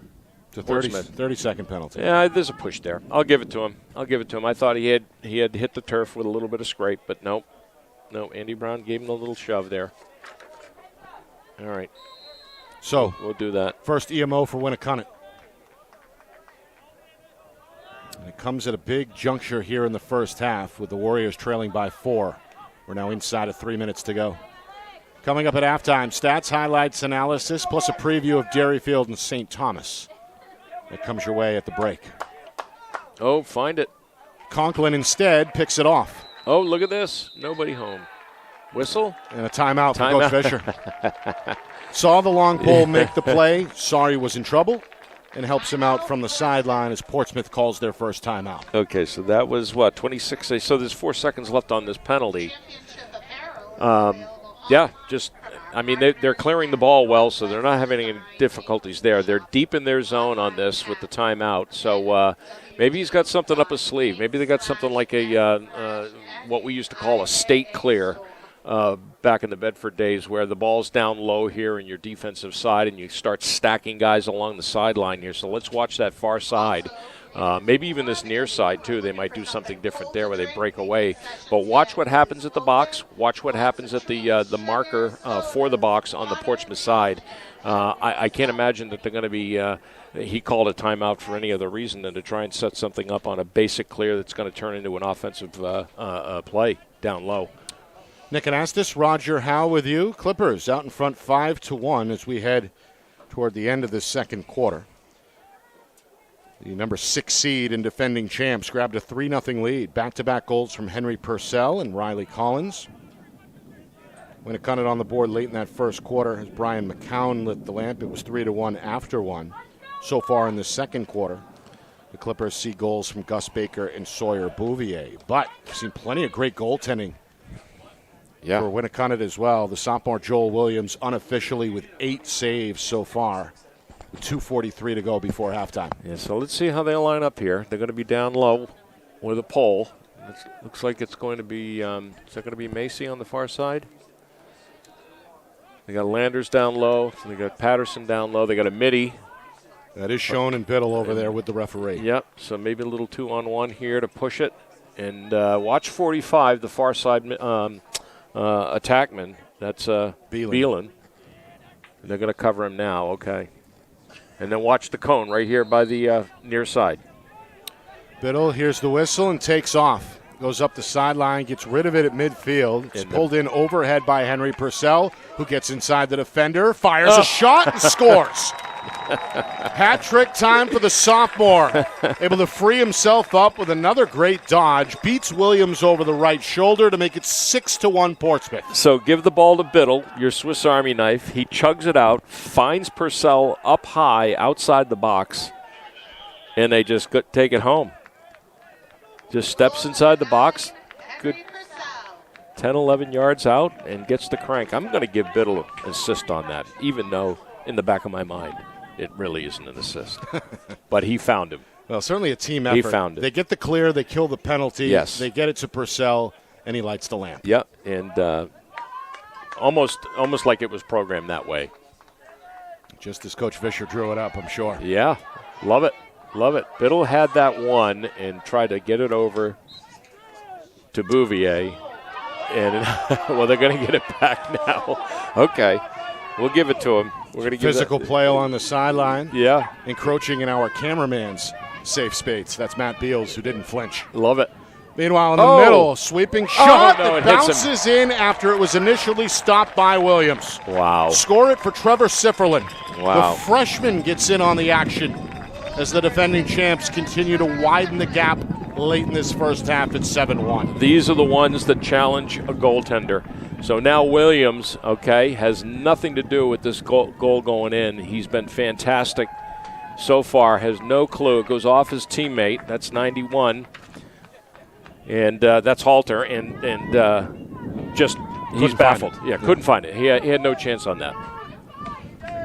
Portsmouth. 30-second penalty. Yeah, there's a push there. I'll give it to him. I thought he had hit the turf with a little bit of scrape, but nope. Andy Brown gave him a little shove there. All right. So we'll do that. First EMO for Winnacunnet. And it comes at a big juncture here in the first half with the Warriors trailing by 4. We're now inside of 3 minutes to go. Coming up at halftime, stats, highlights, analysis, plus a preview of Derryfield and St. Thomas. That comes your way at the break. Oh, find it. Conklin instead picks it off. Oh, look at this. Nobody home. Whistle? And a timeout for Coach Fisher. Saw the long pole make the play. Saw he was in trouble and helps him out from the sideline as Portsmouth calls their first timeout. Okay, so that was, 26? So there's 4 seconds left on this penalty. They're clearing the ball well, so they're not having any difficulties there. They're deep in their zone on this with the timeout. So maybe he's got something up his sleeve. Maybe they got something like what we used to call a state clear back in the Bedford days, where the ball's down low here in your defensive side and you start stacking guys along the sideline here. So let's watch that far side. Maybe even this near side, too. They might do something different there where they break away. But watch what happens at the box. Watch what happens at the marker for the box on the Portsmouth side. I can't imagine that they're going to be he called a timeout for any other reason than to try and set something up on a basic clear that's going to turn into an offensive play down low. Nick Anastas, Roger Howe with you. Clippers out in front 5-1 as we head toward the end of the second quarter. The number 6 seed and defending champs grabbed a 3-0 lead. Back-to-back goals from Henry Purcell and Riley Collins. Winnacunnet on the board late in that first quarter as Brian McCown lit the lamp. It was 3-1 after 1. So far in the second quarter, the Clippers see goals from Gus Baker and Sawyer Bouvier. But we've seen plenty of great goaltending for Winnacunnet as well. The sophomore Joel Williams unofficially with 8 saves so far. 2:43 to go before halftime. Yeah, so let's see how they line up here. They're going to be down low with a pole. Looks like it's going to be, is that going to be Macy on the far side? They got Landers down low. They got Patterson down low. They got a midi. That is Schoen and Biddle over there with the referee. Yep, so maybe a little 2-on-1 here to push it. And watch 45, the far side attackman. That's Beelan. They're going to cover him now, okay. And then watch the cone right here by the near side. Biddle hears the whistle and takes off. Goes up the sideline, gets rid of it at midfield. It's pulled in overhead by Henry Purcell, who gets inside the defender, fires a shot, and scores. Hat trick time for the sophomore. Able to free himself up with another great dodge. Beats Williams over the right shoulder to make it 6-1 Portsmouth. So give the ball to Biddle, your Swiss Army knife. He chugs it out, finds Purcell up high outside the box, and they just take it home. Just steps inside the box, good 10, 11 yards out, and gets the crank. I'm going to give Biddle an assist on that, even though in the back of my mind it really isn't an assist. But he found him. Well, certainly a team effort. He found it. They get the clear, they kill the penalty. Yes. They get it to Purcell, and he lights the lamp. Yep, and almost like it was programmed that way. Just as Coach Fisher drew it up, I'm sure. Yeah, love it. Love it. Biddle had that one and tried to get it over to Bouvier. And, well, they're going to get it back now. Okay. We'll give it to him. We're going to give physical play along the sideline. Yeah. Encroaching in our cameraman's safe space. That's Matt Beals, who didn't flinch. Love it. Meanwhile, in the middle, sweeping shot that it hits bounces in after it was initially stopped by Williams. Wow. Score it for Trevor Sifferlin. Wow. The freshman gets in on the action as the defending champs continue to widen the gap late in this first half at 7-1. These are the ones that challenge a goaltender. So now Williams, has nothing to do with this goal going in. He's been fantastic so far, has no clue. It goes off his teammate. That's 91. And that's Halter. And he's baffled. Couldn't find it. He had no chance on that.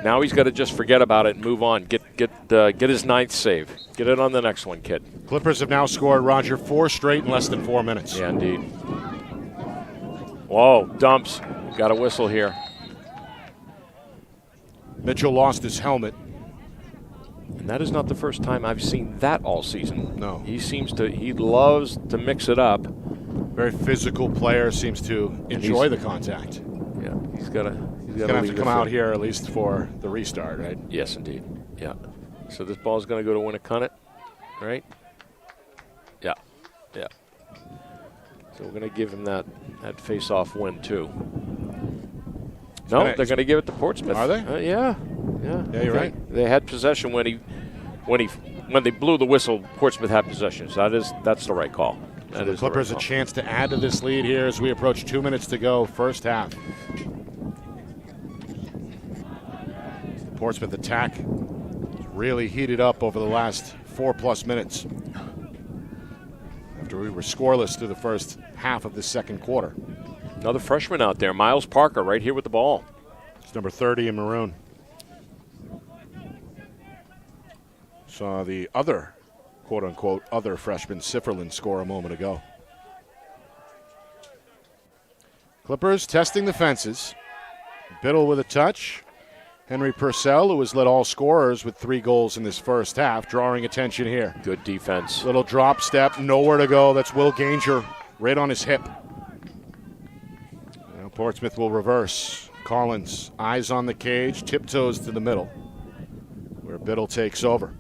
Now he's got to just forget about it and move on. Get his 9th save. Get it on the next one, kid. Clippers have now scored, Roger, 4 straight in less than 4 minutes. Yeah, indeed. Whoa, dumps. Got a whistle here. Mitchell lost his helmet. And that is not the first time I've seen that all season. No. He loves to mix it up. Very physical player, seems to enjoy the contact. Yeah, he's got to have to come out here at least for the restart, right? Yes, indeed. Yeah. So this ball is going to go to Winnacunnet, right? Yeah. Yeah. So we're going to give him that face-off win too. No, they're going to give it to Portsmouth. Are they? Yeah. Yeah, you're right. They had possession when they blew the whistle. Portsmouth had possession. So that's the right call. So the Clippers a chance to add to this lead here as we approach 2 minutes to go, first half. Portsmouth attack really heated up over the last 4+ minutes after we were scoreless through the first half of the second quarter. Another freshman out there, Miles Parker, right here with the ball. It's number 30 in maroon. Saw the other, quote-unquote, other freshman, Sifferlin, score a moment ago. Clippers testing the fences. Biddle with a touch. Henry Purcell, who has led all scorers with 3 goals in this first half, drawing attention here. Good defense. Little drop step, nowhere to go. That's Will Ganger right on his hip. Now Portsmouth will reverse. Collins, eyes on the cage, tiptoes to the middle, where Biddle takes over.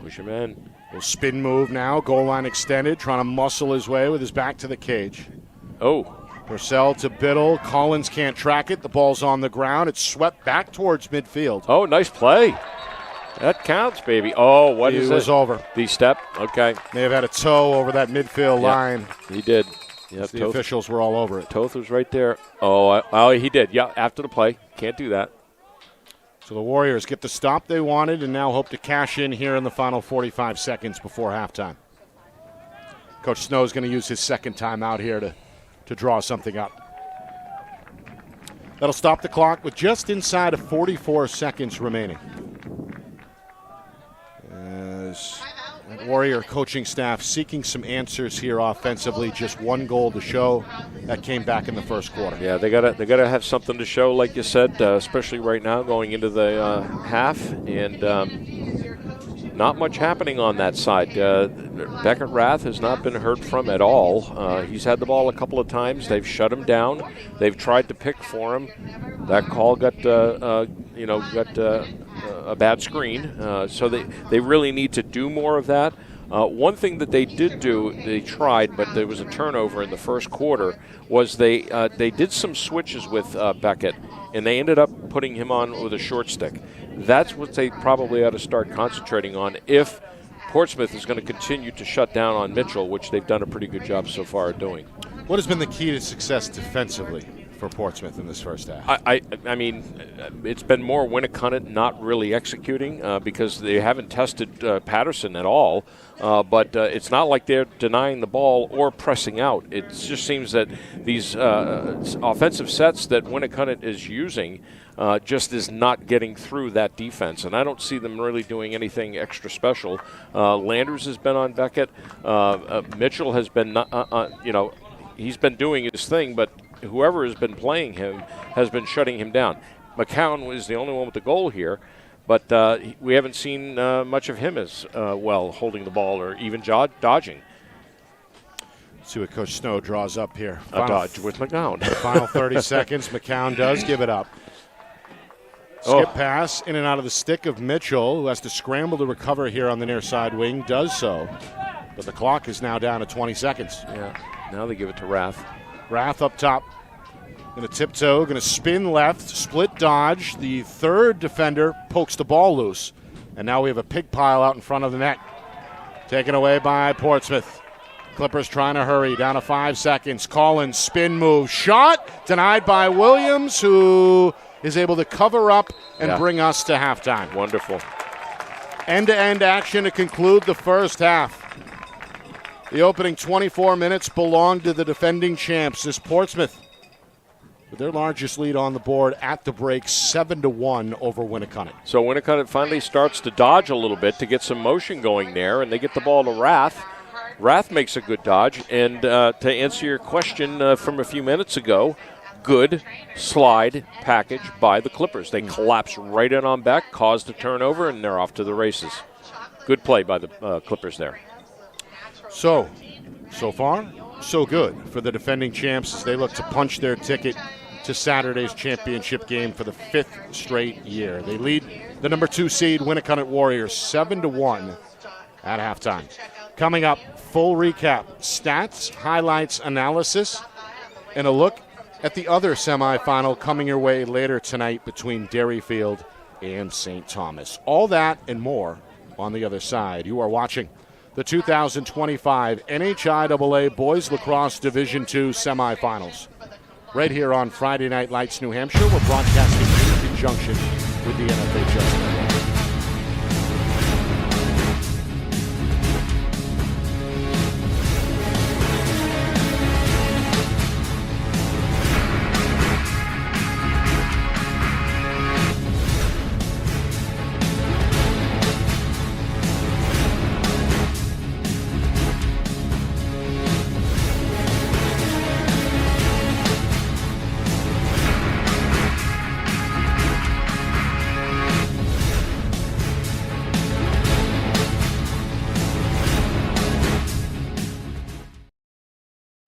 Push him in. Little spin move now, goal line extended, trying to muscle his way with his back to the cage. Oh. Purcell to Biddle. Collins can't track it. The ball's on the ground. It's swept back towards midfield. Oh, nice play. That counts, baby. Oh, what is it? It was over. The step? Okay. May have had a toe over that midfield line. He did. Yeah, the officials were all over it. Toth was right there. Oh, he did. Yeah, after the play. Can't do that. So the Warriors get the stop they wanted and now hope to cash in here in the final 45 seconds before halftime. Coach Snow's going to use his second timeout here to draw something up. That'll stop the clock with just inside of 44 seconds remaining. As that Warrior coaching staff seeking some answers here offensively, just 1 goal to show. That came back in the first quarter. Yeah, they gotta have something to show, like you said, especially right now going into the half, and not much happening on that side. Beckett Rath has not been heard from at all. He's had the ball a couple of times. They've shut him down. They've tried to pick for him. That call got a bad screen. So they really need to do more of that. One thing that they did do, they tried, but there was a turnover in the first quarter, was they did some switches with Beckett, and they ended up putting him on with a short stick. That's what they probably ought to start concentrating on if Portsmouth is going to continue to shut down on Mitchell, which they've done a pretty good job so far at doing. What has been the key to success defensively for Portsmouth in this first half? I mean, it's been more Winnacunnet not really executing because they haven't tested Patterson at all. But it's not like they're denying the ball or pressing out. It just seems that these offensive sets that Winnacunnet is using just is not getting through that defense. And I don't see them really doing anything extra special. Landers has been on Beckett. Mitchell has been, he's been doing his thing, but whoever has been playing him has been shutting him down. McCown was the only one with the goal here, but we haven't seen much of him as well holding the ball or even dodging. See what Coach Snow draws up here. A dodge with McCown. Final 30 seconds. McCown does give it up. Skip pass in and out of the stick of Mitchell, who has to scramble to recover here on the near side wing. Does so. But the clock is now down to 20 seconds. Yeah. Now they give it to Rath. Rath up top. Going to tiptoe, going to spin left, split dodge. The third defender pokes the ball loose. And now we have a pig pile out in front of the net. Taken away by Portsmouth. Clippers trying to hurry, down to 5 seconds. Collins, spin move, shot, denied by Williams, who is able to cover up and bring us to halftime. Wonderful. End-to-end action to conclude the first half. The opening 24 minutes belonged to the defending champs as Portsmouth, with their largest lead on the board at the break, 7-1 over Winnacunnet. So Winnacunnet finally starts to dodge a little bit to get some motion going there, and they get the ball to Rath. Rath makes a good dodge, and to answer your question from a few minutes ago, good slide package by the Clippers. They collapse right in on Beck, caused a turnover, and they're off to the races. Good play by the Clippers there. So far, so good for the defending champs as they look to punch their ticket to Saturday's championship game for the 5th straight year. They lead the number 2 seed Winnacunnet Warriors 7-1 at halftime. Coming up, full recap, stats, highlights, analysis, and a look at the other semifinal coming your way later tonight between Derryfield and St. Thomas. All that and more on the other side. You are watching the 2025 NHIAA Boys Lacrosse Division II semifinals. Right here on Friday Night Lights, New Hampshire. We're broadcasting in conjunction with the NFHS.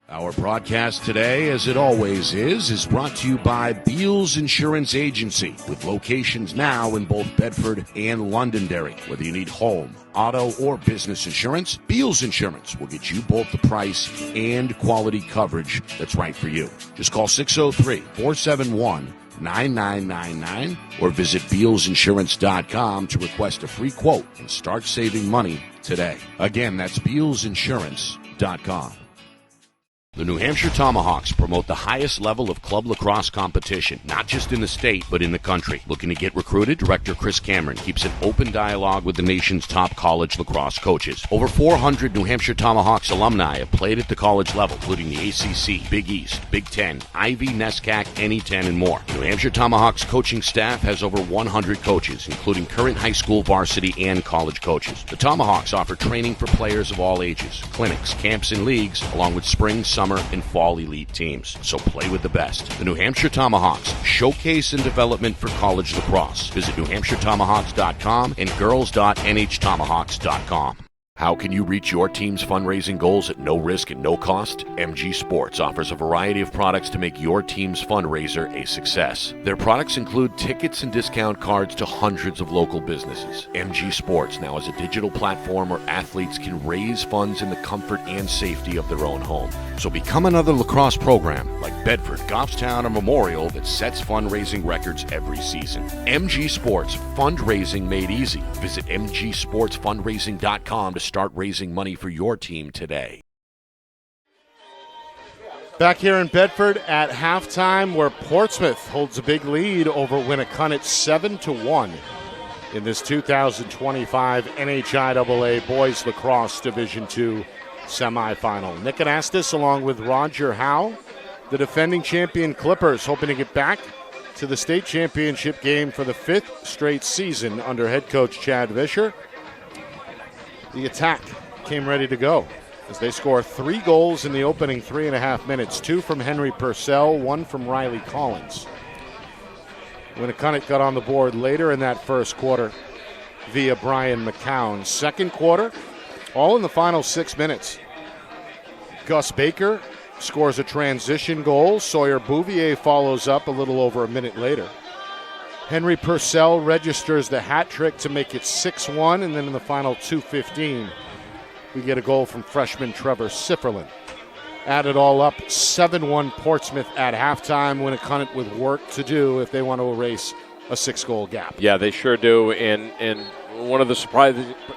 Our broadcast today, as it always is brought to you by Beals Insurance Agency, with locations now in both Bedford and Londonderry. Whether you need home, auto, or business insurance, Beals Insurance will get you both the price and quality coverage that's right for you. Just call 603-471-9999 or visit BealsInsurance.com to request a free quote and start saving money today. Again, that's BealsInsurance.com. The New Hampshire Tomahawks promote the highest level of club lacrosse competition, not just in the state, but in the country. Looking to get recruited? Director Chris Cameron keeps an open dialogue with the nation's top college lacrosse coaches. Over 400 New Hampshire Tomahawks alumni have played at the college level, including the ACC, Big East, Big Ten, Ivy, NESCAC, NE10, and more. New Hampshire Tomahawks coaching staff has over 100 coaches, including current high school varsity and college coaches. The Tomahawks offer training for players of all ages, clinics, camps, and leagues, along with spring, summer, and fall elite teams. So play with the best. The New Hampshire Tomahawks, showcase and development for college lacrosse. Visit NewHampshireTomahawks.com and girls.nhtomahawks.com. How can you reach your team's fundraising goals at no risk and no cost? MG Sports offers a variety of products to make your team's fundraiser a success. Their products include tickets and discount cards to hundreds of local businesses. MG Sports now has a digital platform where athletes can raise funds in the comfort and safety of their own home. So become another lacrosse program like Bedford, Goffstown, or Memorial that sets fundraising records every season. MG Sports, fundraising made easy. Visit mgsportsfundraising.com to start raising money for your team today. Back here in Bedford at halftime, where Portsmouth holds a big lead over Winnacunnet 7-1 in this 2025 NHIAA Boys Lacrosse Division II semifinal. Nick Anastas along with Roger Howe, the defending champion Clippers, hoping to get back to the state championship game for the 5th straight season under head coach Chad Vischer. The attack came ready to go as they score 3 goals in the opening 3.5 minutes, 2 from Henry Purcell, 1 from Riley Collins. Winnacunnet got on the board later in that first quarter via Brian McCown. Second quarter, all in the final 6 minutes. Gus Baker scores a transition goal. Sawyer Bouvier follows up a little over a minute later. Henry Purcell registers the hat trick to make it 6-1, and then in the final 2:15, we get a goal from freshman Trevor Sifferlin. Add it all up, 7-1 Portsmouth at halftime. Winnacunnet with work to do if they want to erase a 6-goal gap. Yeah, they sure do, and one of the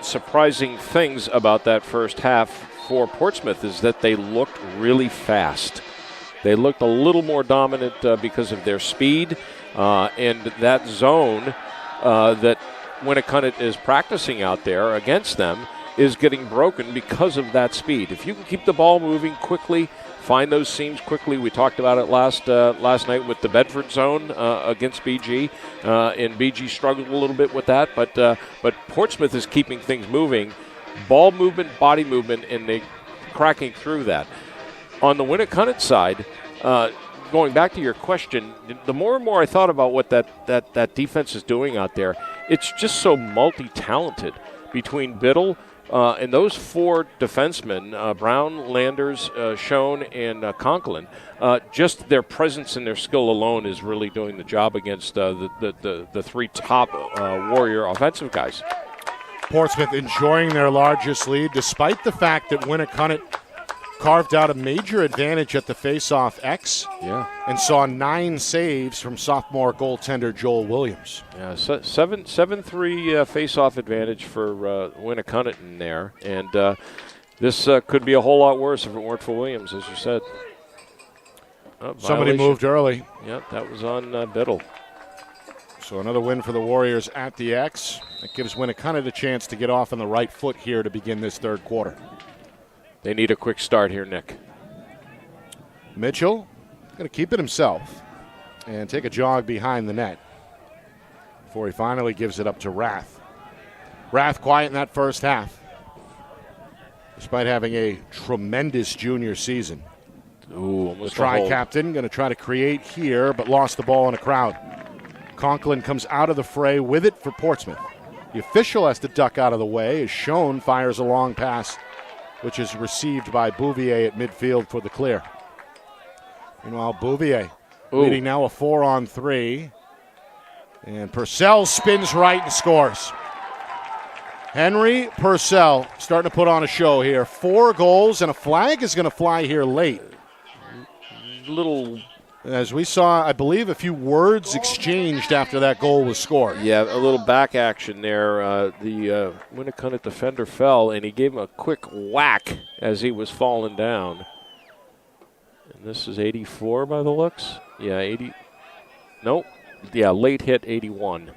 surprising things about that first half for Portsmouth is that they looked really fast. They looked a little more dominant because of their speed. And that zone that Winnacunnet is practicing out there against them is getting broken because of that speed. If you can keep the ball moving quickly, find those seams quickly. We talked about it last night with the Bedford zone against BG, and BG struggled a little bit with that. But Portsmouth is keeping things moving, ball movement, body movement, and they cracking through that. On the Winnacunnet side. Going back to your question, the more and more I thought about what that defense is doing out there, it's just so multi-talented between Biddle And those 4 defensemen, Brown, Landers, Schoen, and Conklin, just their presence and their skill alone is really doing the job against the 3 top Warrior offensive guys. Portsmouth enjoying their largest lead, despite the fact that Winnacunnet carved out a major advantage at the face-off X and saw 9 saves from sophomore goaltender Joel Williams. Yeah, 7-3 face-off advantage for Winnacunnet in there. And this could be a whole lot worse if it weren't for Williams, as you said. Somebody moved early. Yep, that was on Biddle. So another win for the Warriors at the X. That gives Winnacunnet a chance to get off on the right foot here to begin this third quarter. They need a quick start here, Nick. Mitchell going to keep it himself and take a jog behind the net before he finally gives it up to Rath. Rath quiet in that first half, despite having a tremendous junior season. Ooh, the tri-captain going to try to create here, but lost the ball in a crowd. Conklin comes out of the fray with it for Portsmouth. The official has to duck out of the way as Schoen fires a long pass, which is received by Bouvier at midfield for the clear. Meanwhile, Bouvier leading now a 4-on-3. And Purcell spins right and scores. Henry Purcell starting to put on a show here. 4 goals, and a flag is going to fly here late. As we saw, I believe, a few words exchanged after that goal was scored. Yeah, a little back action there. The Winnacunnet defender fell, and he gave him a quick whack as he was falling down. And this is 84 by the looks. Yeah, 80. Nope. Yeah, late hit 81.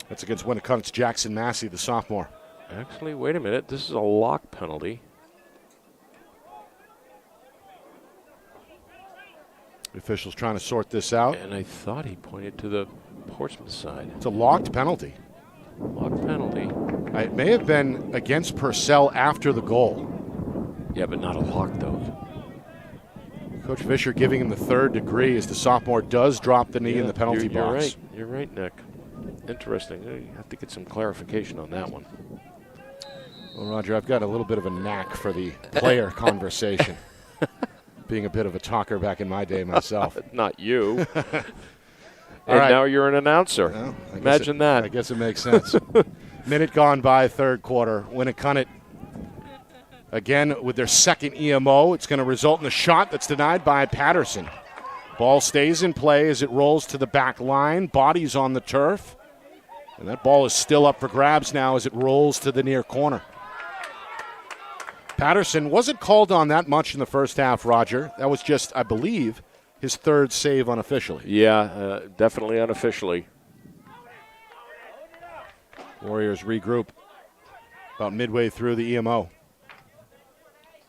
That's against Winnacunnet's Jackson Massey, the sophomore. Actually, wait a minute. This is a lock penalty. The officials trying to sort this out. And I thought he pointed to the Portsmouth side. It's a locked penalty. Locked penalty. It may have been against Purcell after the goal. Yeah, but not a lock, though. Coach Fisher giving him the 3rd degree as the sophomore does drop the knee in the penalty box. You're right, Nick. Interesting. You have to get some clarification on that one. Well, Roger, I've got a little bit of a knack for the player conversation. Being a bit of a talker back in my day myself. Not you. And now you're an announcer. Well, Imagine that. I guess it makes sense. Minute gone by, third quarter. Winnacunnet, again, with their second EMO. It's going to result in a shot that's denied by Patterson. Ball stays in play as it rolls to the back line. Bodies on the turf. And that ball is still up for grabs now as it rolls to the near corner. Patterson wasn't called on that much in the first half, Roger. That was just, I believe, his 3rd save unofficially. Yeah, definitely unofficially. Warriors regroup about midway through the EMO.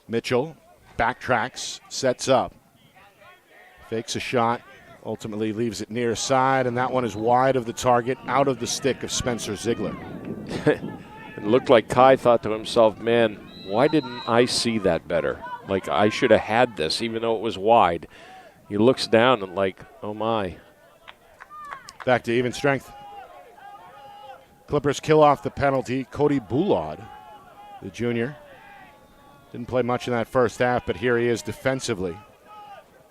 Mitchell backtracks, sets up, fakes a shot, ultimately leaves it near side, and that one is wide of the target, out of the stick of Spencer Ziegler. It looked like Kai thought to himself, man, why didn't I see that better? Like, I should have had this, even though it was wide. He looks down and like, oh my. Back to even strength. Clippers kill off the penalty. Cody Boulard, the junior, didn't play much in that first half, but here he is defensively.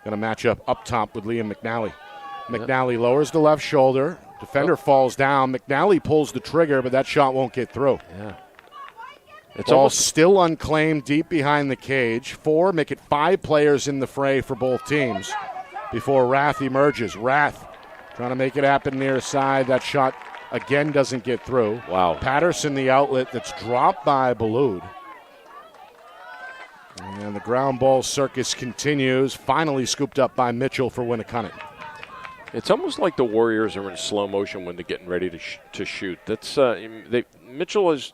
Going to match up top with Liam McNally. McNally lowers the left shoulder. Defender falls down. McNally pulls the trigger, but that shot won't get through. Yeah. It's all still unclaimed deep behind the cage. 4, make it 5 players in the fray for both teams before Rath emerges. Rath trying to make it happen near side. That shot again doesn't get through. Wow. Patterson, the outlet that's dropped by Balud. And the ground ball circus continues. Finally scooped up by Mitchell for Winnacunnet. It's almost like the Warriors are in slow motion when they're getting ready to shoot. That's Mitchell has,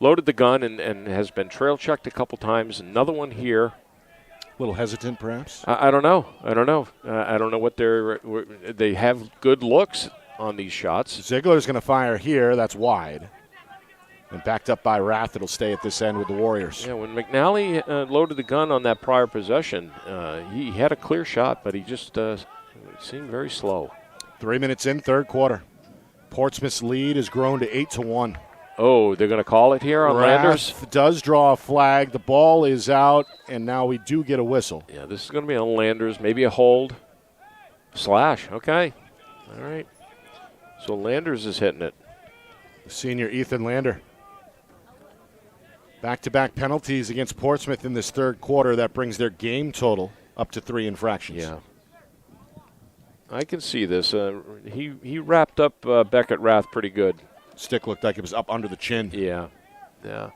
loaded the gun and has been trail checked a couple times. Another one here. A little hesitant, perhaps? I don't know. I don't know what they have good looks on these shots. Ziegler's going to fire here. That's wide. And backed up by Rath, it'll stay at this end with the Warriors. Yeah, when McNally loaded the gun on that prior possession, he had a clear shot, but he just seemed very slow. 3 minutes in, third quarter. Portsmouth's lead has grown to 8-1. Oh, they're going to call it here on Landers? Rath does draw a flag. The ball is out, and now we do get a whistle. Yeah, this is going to be on Landers. Maybe a hold. Slash. Okay. All right. So Landers is hitting it. Senior Ethan Lander. Back-to-back penalties against Portsmouth in this third quarter. That brings their game total up to 3 infractions. Yeah. I can see this. He wrapped up Beckett Rath pretty good. Stick looked like it was up under the chin. Yeah. Yeah.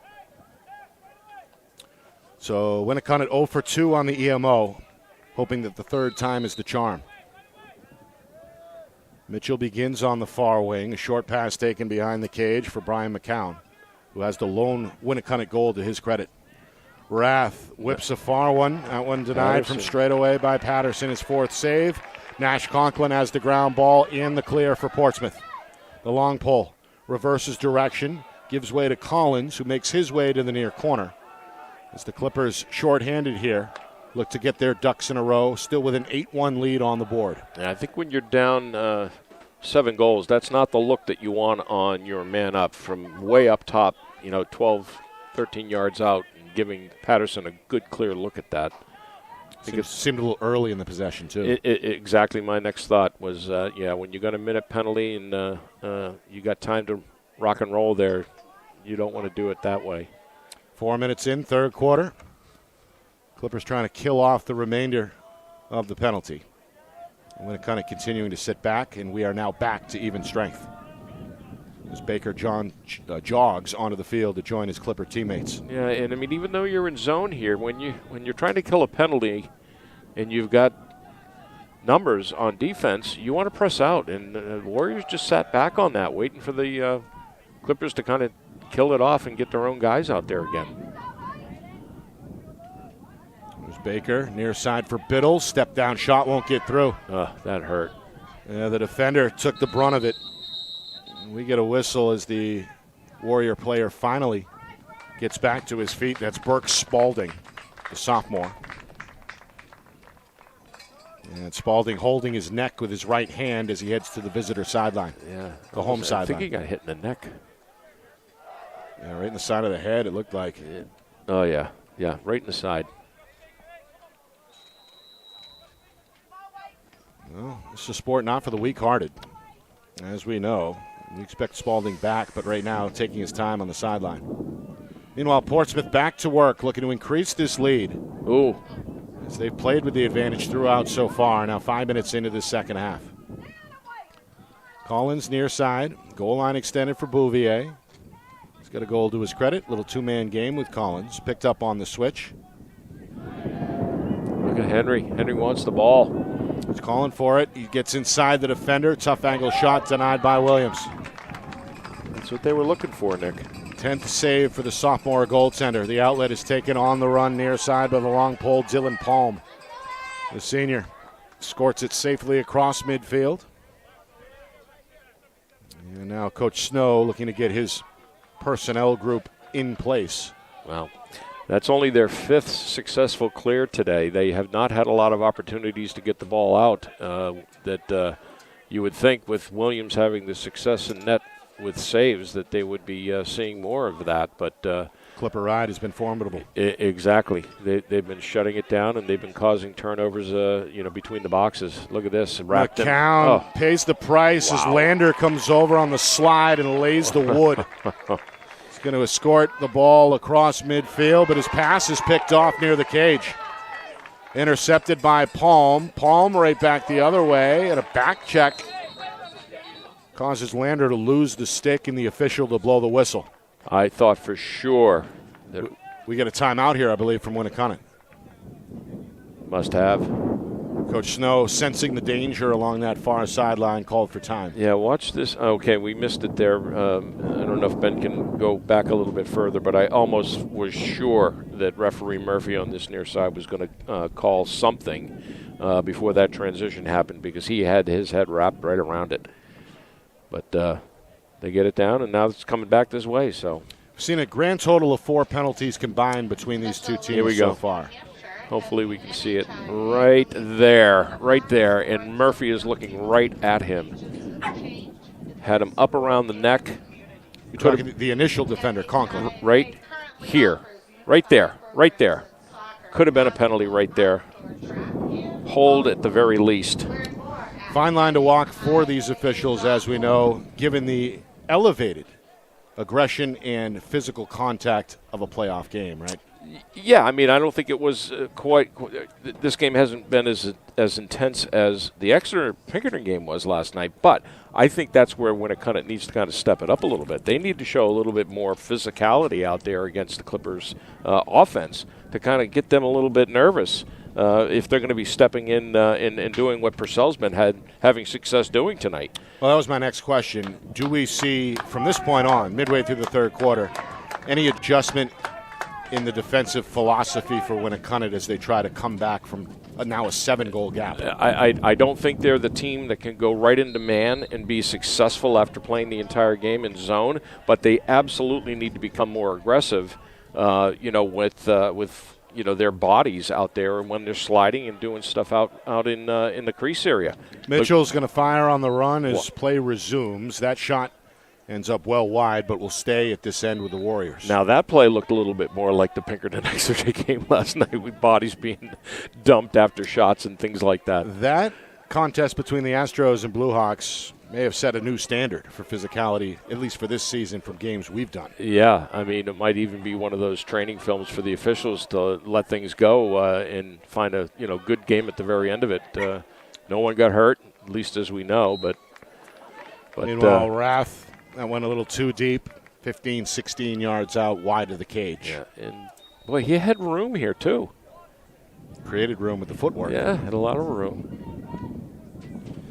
So Winnacunnet 0 for 2 on the EMO, hoping that the third time is the charm. Mitchell begins on the far wing. A short pass taken behind the cage for Brian McCown, who has the lone Winnacunnet goal to his credit. Rath whips a far one. That one denied from straightaway by Patterson. His fourth save. Nash Conklin has the ground ball in the clear for Portsmouth. The long pole reverses direction, gives way to Collins, who makes his way to the near corner. As the Clippers, short-handed here, look to get their ducks in a row, still with an 8-1 lead on the board. Yeah, I think when you're down 7 goals, that's not the look that you want on your man up from way up top, 12, 13 yards out, and giving Patterson a good, clear look at that. It seemed a little early in the possession, too. Exactly my next thought was, when you got a minute penalty and you got time to rock and roll there, you don't want to do it that way. 4 minutes in, third quarter. Clippers trying to kill off the remainder of the penalty. Winnacunnet continuing to sit back, and we are now back to even strength. As Baker jogs onto the field to join his Clipper teammates. Yeah, and I mean, even though you're in zone here, when you're trying to kill a penalty, and you've got numbers on defense, you want to press out. And the Warriors just sat back on that, waiting for the Clippers to kind of kill it off and get their own guys out there again. There's Baker, near side for Biddle. Step down shot won't get through. That hurt. Yeah, the defender took the brunt of it. We get a whistle as the Warrior player finally gets back to his feet. That's Burke Spalding, the sophomore. And Spalding holding his neck with his right hand as he heads to the visitor sideline. Yeah, the home sideline. I think he got hit in the neck. Yeah, right in the side of the head, it looked like. Oh, yeah. Yeah, right in the side. Well, this is a sport not for the weak-hearted, as we know. We expect Spalding back, but right now taking his time on the sideline. Meanwhile, Portsmouth back to work, looking to increase this lead. Ooh. As they've played with the advantage throughout so far, now 5 minutes into this second half. Collins near side, goal line extended for Bouvier. He's got a goal to his credit, little two-man game with Collins, picked up on the switch. Look at Henry. Henry wants the ball. He's calling for it. He gets inside the defender. Tough angle shot denied by Williams. That's what they were looking for, Nick. 10th save for the sophomore goaltender. The outlet is taken on the run near side by the long pole, Dylan Palm. The senior squirts it safely across midfield. And now Coach Snow looking to get his personnel group in place. Wow. That's only their 5th successful clear today. They have not had a lot of opportunities to get the ball out that you would think with Williams having the success in net with saves that they would be seeing more of that. But Clipper ride has been formidable. Exactly. They've been shutting it down, and they've been causing turnovers between the boxes. Look at this. McCown pays the price as Lander comes over on the slide and lays the wood. Going to escort the ball across midfield, but his pass is picked off near the cage. Intercepted by Palm. Palm right back the other way, and a back check causes Lander to lose the stick and the official to blow the whistle. I thought for sure that we get a timeout here, I believe, from Winnacunnet. Must have. Coach Snow, sensing the danger along that far sideline, called for time. Yeah, watch this. Okay, we missed it there. I don't know if Ben can go back a little bit further, but I almost was sure that referee Murphy on this near side was going to call something before that transition happened because he had his head wrapped right around it. But they get it down, and now it's coming back this way. So we've seen a grand total of 4 penalties combined between these two teams so far. Hopefully we can see it right there, and Murphy is looking right at him. Had him up around the neck, You're talking the initial defender, Conklin. Right here. Right there. Right there. Could have been a penalty right there. Hold at the very least. Fine line to walk for these officials, as we know, given the elevated aggression and physical contact of a playoff game, right? Yeah, I mean, I don't think it was quite this game hasn't been as intense as the Exeter-Pinkerton game was last night, but I think that's where Winnacunnet needs to kind of step it up a little bit. They need to show a little bit more physicality out there against the Clippers' offense to kind of get them a little bit nervous if they're going to be stepping in and doing what Purcell's been having success doing tonight. Well, that was my next question. Do we see, from this point on, midway through the third quarter, any adjustment in the defensive philosophy for Winnacunnet as they try to come back from now a 7-goal gap? I don't think they're the team that can go right into man and be successful after playing the entire game in zone, but they absolutely need to become more aggressive, with their bodies out there and when they're sliding and doing stuff out in the crease area. Mitchell's going to fire on the run as play resumes. That shot ends up well wide, but will stay at this end with the Warriors. Now, that play looked a little bit more like the Pinkerton-Exeter game last night with bodies being dumped after shots and things like that. That contest between the Astros and Blue Hawks may have set a new standard for physicality, at least for this season, from games we've done. Yeah, I mean, it might even be one of those training films for the officials to let things go and find a good game at the very end of it. No one got hurt, at least as we know, but meanwhile, Rath, that went a little too deep, 15, 16 yards out wide of the cage. Yeah, and boy, he had room here too. Created room with the footwork. Yeah, had a lot of room.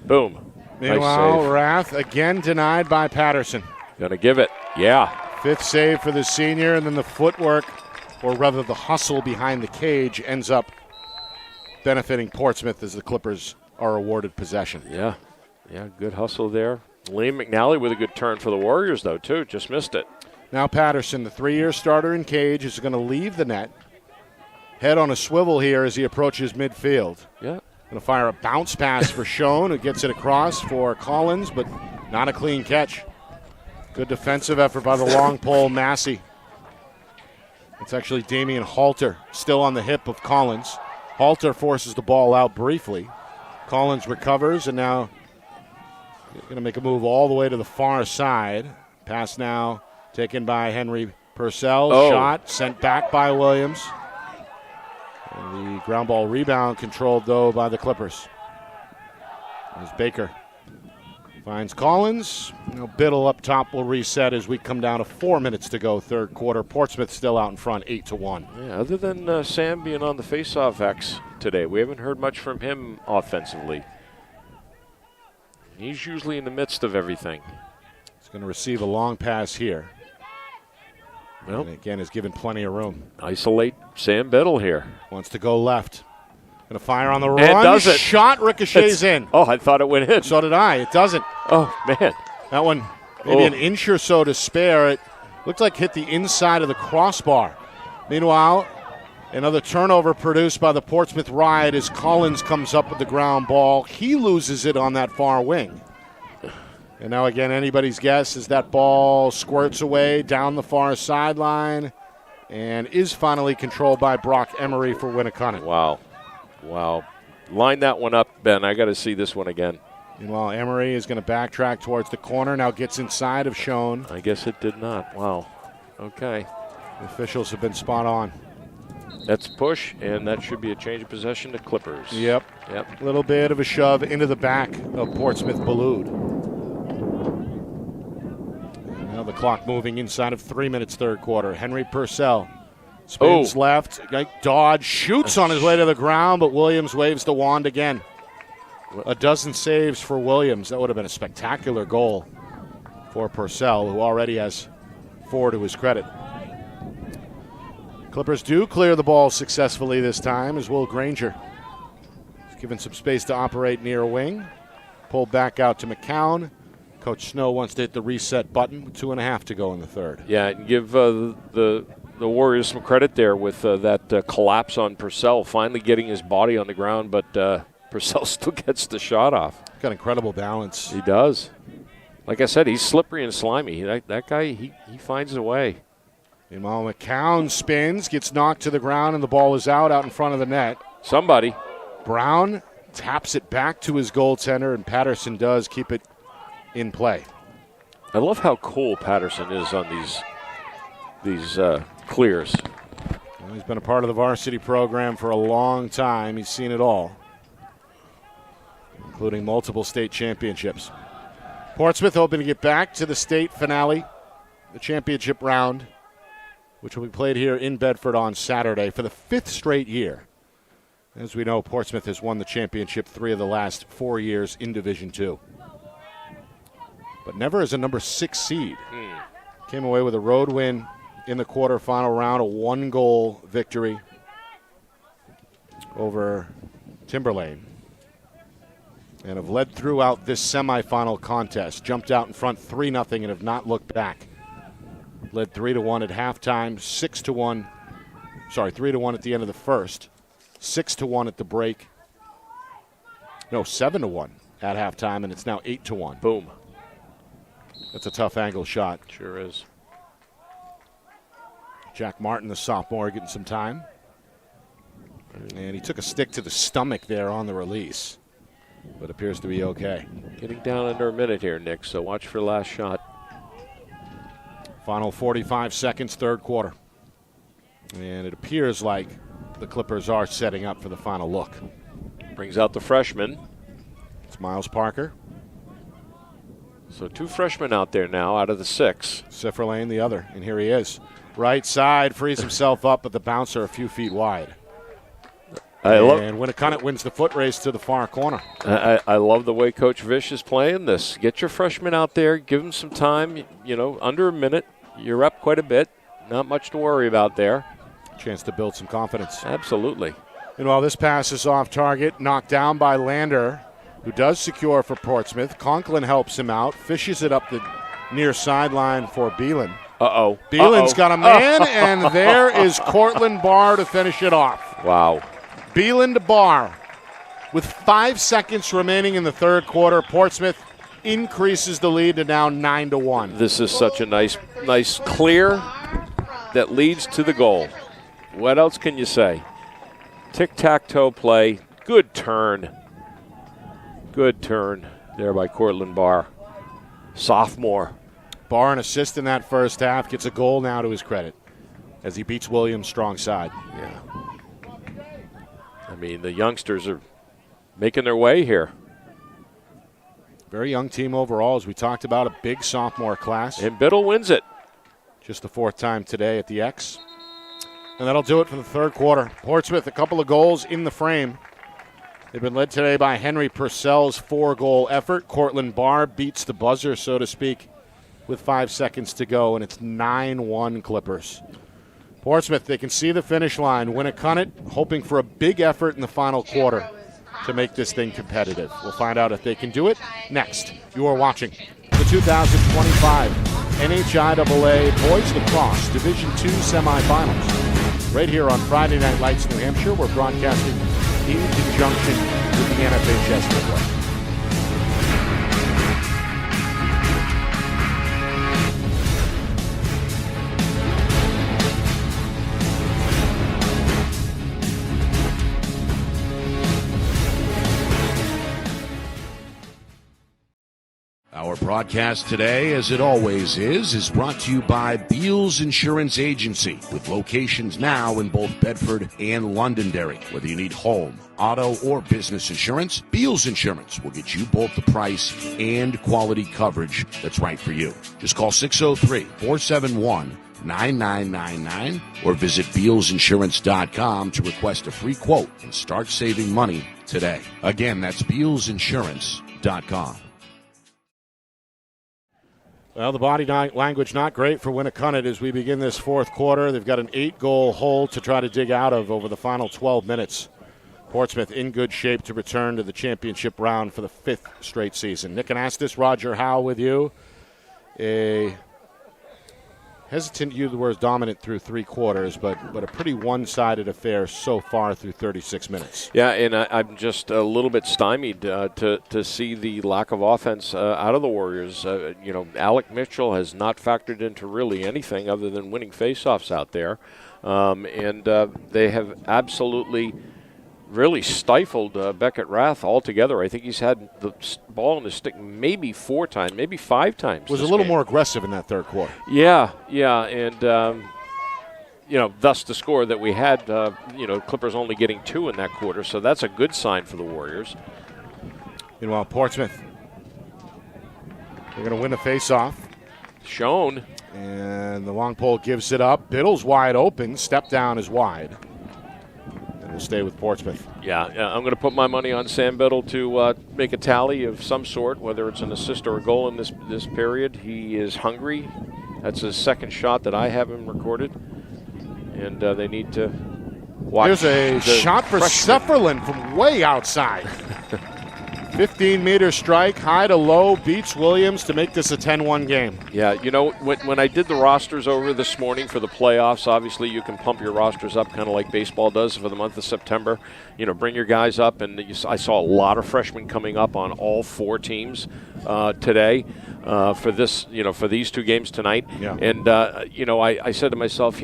Boom. Meanwhile, nice save. Rath again denied by Patterson. Gonna give it. Yeah. 5th save for the senior, and then the footwork, or rather the hustle behind the cage, ends up benefiting Portsmouth as the Clippers are awarded possession. Yeah. Yeah, good hustle there. Liam McNally with a good turn for the Warriors, though, too. Just missed it. Now Patterson, the 3-year starter in cage, is going to leave the net. Head on a swivel here as he approaches midfield. Yeah. Going to fire a bounce pass for Schoen, who gets it across for Collins, but not a clean catch. Good defensive effort by the long pole, Massey. It's actually Damian Halter still on the hip of Collins. Halter forces the ball out briefly. Collins recovers, and now going to make a move all the way to the far side. Pass now taken by Henry Purcell. Shot sent back by Williams. And the ground ball rebound controlled, though, by the Clippers. As Baker finds Collins. Now Biddle up top will reset as we come down to 4 minutes to go, third quarter. Portsmouth still out in front, 8-1. Yeah, other than Sam being on the face-off X today, we haven't heard much from him offensively. He's usually in the midst of everything. He's going to receive a long pass here. Well, and again, is given plenty of room. Isolate Sam Biddle here. Wants to go left. Going to fire on the run. And does it. Shot ricochets in. Oh, I thought it went in. So did I. It doesn't. Oh, man. That one, maybe an inch or so to spare. It looked like hit the inside of the crossbar. Meanwhile, another turnover produced by the Portsmouth Riot as Collins comes up with the ground ball. He loses it on that far wing. And now again, anybody's guess as that ball squirts away down the far sideline and is finally controlled by Brock Emery for Winnacunnet. Wow. Line that one up, Ben. I got to see this one again. Meanwhile, Emery is going to backtrack towards the corner. Now gets inside of Schoen. I guess it did not. Wow. Okay. The officials have been spot on. That's push, and that should be a change of possession to Clippers. Yep. A little bit of a shove into the back of Portsmouth Ballood. Now the clock moving inside of 3 minutes, third quarter. Henry Purcell spins left. Dodge shoots on his way to the ground, but Williams waves the wand again. A dozen saves for Williams. That would have been a spectacular goal for Purcell, who already has 4 to his credit. Clippers do clear the ball successfully this time as Will Granger is given some space to operate near wing. Pulled back out to McCown. Coach Snow wants to hit the reset button with 2.5 to go in the third. Yeah, and give the Warriors some credit there with that collapse on Purcell, finally getting his body on the ground, but Purcell still gets the shot off. Got incredible balance. He does. Like I said, he's slippery and slimy. That guy, he finds a way. Meanwhile, McCown spins, gets knocked to the ground, and the ball is out in front of the net. Somebody. Brown taps it back to his goaltender, and Patterson does keep it in play. I love how cool Patterson is on these clears. Well, he's been a part of the varsity program for a long time. He's seen it all, including multiple state championships. Portsmouth hoping to get back to the state finale, the championship round, which will be played here in Bedford on Saturday for the 5th straight year. As we know, Portsmouth has won the championship 3 of the last 4 years in Division II. But never as a number 6 seed. Came away with a road win in the quarterfinal round, a 1-goal victory over Timberlane. And have led throughout this semifinal contest. Jumped out in front 3-0 and have not looked back. Led 3-1 at halftime, 6-1. Sorry, 3-1 at the end of the first. 6-1 at the break. No, 7-1 at halftime, and it's now 8-1. Boom. That's a tough angle shot. Sure is. Jack Martin, the sophomore, getting some time. And he took a stick to the stomach there on the release, but appears to be okay. Getting down under a minute here, Nick, so watch for last shot. Final 45 seconds, third quarter. And it appears like the Clippers are setting up for the final look. Brings out the freshman. It's Miles Parker. So 2 freshmen out there now out of the 6. Sifferlane, the other, and here he is. Right side, frees himself up, but the bouncer a few feet wide. And Winnacunnet wins the foot race to the far corner. I love the way Coach Vish is playing this. Get your freshmen out there, give them some time. You know, under a minute, you're up quite a bit. Not much to worry about there. Chance to build some confidence. Absolutely. And while this pass is off target, knocked down by Lander, who does secure for Portsmouth. Conklin helps him out, fishes it up the near sideline for Beelan. Uh-oh. Beelan's got a man, and there is Cortland Barr to finish it off. Wow. Beelan to Barr. With 5 seconds remaining in the third quarter, Portsmouth increases the lead to now 9-1. This is such a nice clear that leads to the goal. What else can you say? Tic-tac-toe play. Good turn. Good turn there by Cortland Barr. Sophomore. Barr, an assist in that first half, gets a goal now to his credit as he beats Williams' strong side. Yeah. I mean, the youngsters are making their way here. Very young team overall, as we talked about, a big sophomore class. And Biddle wins it. Just the 4th time today at the X. And that'll do it for the third quarter. Portsmouth, a couple of goals in the frame. They've been led today by Henry Purcell's 4-goal effort. Cortland Barr beats the buzzer, so to speak, with 5 seconds to go, and it's 9-1 Clippers. Portsmouth, they can see the finish line. Winnacunnet hoping for a big effort in the final quarter to make this thing competitive. We'll find out if they can do it next. You are watching the 2025 NHIAA Boys Lacrosse Division II semifinals. Right here on Friday Night Lights, New Hampshire. We're broadcasting in conjunction with the NFHS Network. Our broadcast today, as it always is brought to you by Beals Insurance Agency, with locations now in both Bedford and Londonderry. Whether you need home, auto, or business insurance, Beals Insurance will get you both the price and quality coverage that's right for you. Just call 603-471-9999 or visit BealsInsurance.com to request a free quote and start saving money today. Again, that's BealsInsurance.com. Well, the body language not great for Winnacunnet as we begin this fourth quarter. They've got an 8-goal hole to try to dig out of over the final 12 minutes. Portsmouth in good shape to return to the championship round for the 5th straight season. Nick Anastas, Roger Howe with you. A hesitant to use the word dominant through 3 quarters, but a pretty one-sided affair so far through 36 minutes. Yeah, and I'm just a little bit stymied to see the lack of offense out of the Warriors. Alec Mitchell has not factored into really anything other than winning faceoffs out there, and they have absolutely really stifled Beckett Rath altogether. I think he's had the ball in the stick maybe 4 times, maybe 5 times. Was a little more aggressive in that third quarter. Yeah, and thus the score that we had. Clippers only getting 2 in that quarter, so that's a good sign for the Warriors. Meanwhile, Portsmouth, they're going to win the faceoff. Shown. And the long pole gives it up. Biddle's wide open. Step down is wide. We'll stay with Portsmouth. Yeah, I'm going to put my money on Sam Biddle to make a tally of some sort, whether it's an assist or a goal in this period. He is hungry. That's his second shot that I have him recorded. And they need to watch. There's a shot for Sefferlin from way outside. 15-meter strike, high to low, beats Williams to make this a 10-1 game. Yeah, when I did the rosters over this morning for the playoffs, obviously you can pump your rosters up kind of like baseball does for the month of September. Bring your guys up, and I saw a lot of freshmen coming up on all 4 teams today for this, for these 2 games tonight. Yeah. And I said to myself,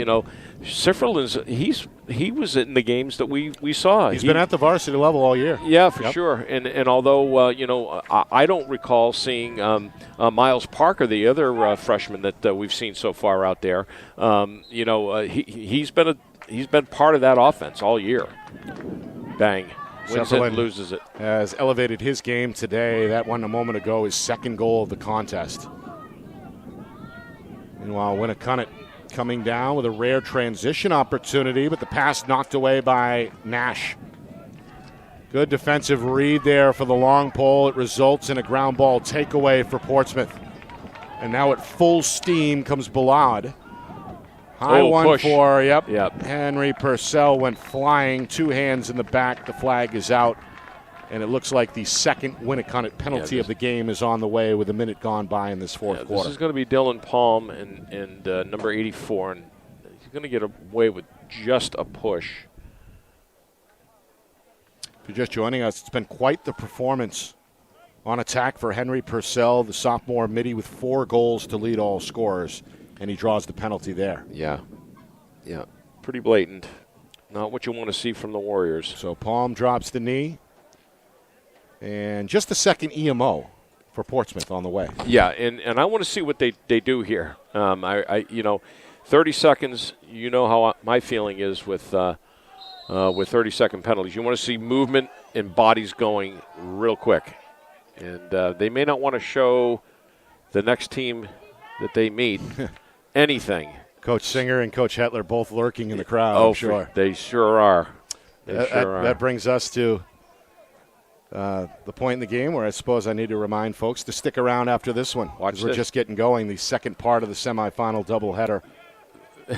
Sifferlin's he was in the games that we saw. He's been at the varsity level all year. Yeah, for sure. And although I don't recall seeing Miles Parker, the other freshman that we've seen so far out there, he's been part of that offense all year. Bang. Wins it, loses it. Has elevated his game today. That one a moment ago, his second goal of the contest. Meanwhile, Winnacunnet coming down with a rare transition opportunity, but the pass knocked away by Nash. Good defensive read there for the long pole. It results in a ground ball takeaway for Portsmouth. And now at full steam comes Ballard. High one push. For, Henry Purcell went flying, 2 hands in the back. The flag is out. And it looks like the second Winnacunnet penalty of the game is on the way with a minute gone by in this fourth quarter. This is going to be Dylan Palm and number 84, and he's going to get away with just a push. If you're just joining us, it's been quite the performance on attack for Henry Purcell, the sophomore midi, with 4 goals to lead all scorers, and he draws the penalty there. Yeah, pretty blatant. Not what you want to see from the Warriors. So Palm drops the knee. And just the second EMO for Portsmouth on the way. Yeah, and I want to see what they do here. 30 seconds, how my feeling is with 30-second penalties. You want to see movement and bodies going real quick. And they may not want to show the next team that they meet anything. Coach Singer and Coach Hetler both lurking in the crowd, I'm sure. They sure are. That brings us to the point in the game where I suppose I need to remind folks to stick around after this one. We're just getting going. The second part of the semifinal doubleheader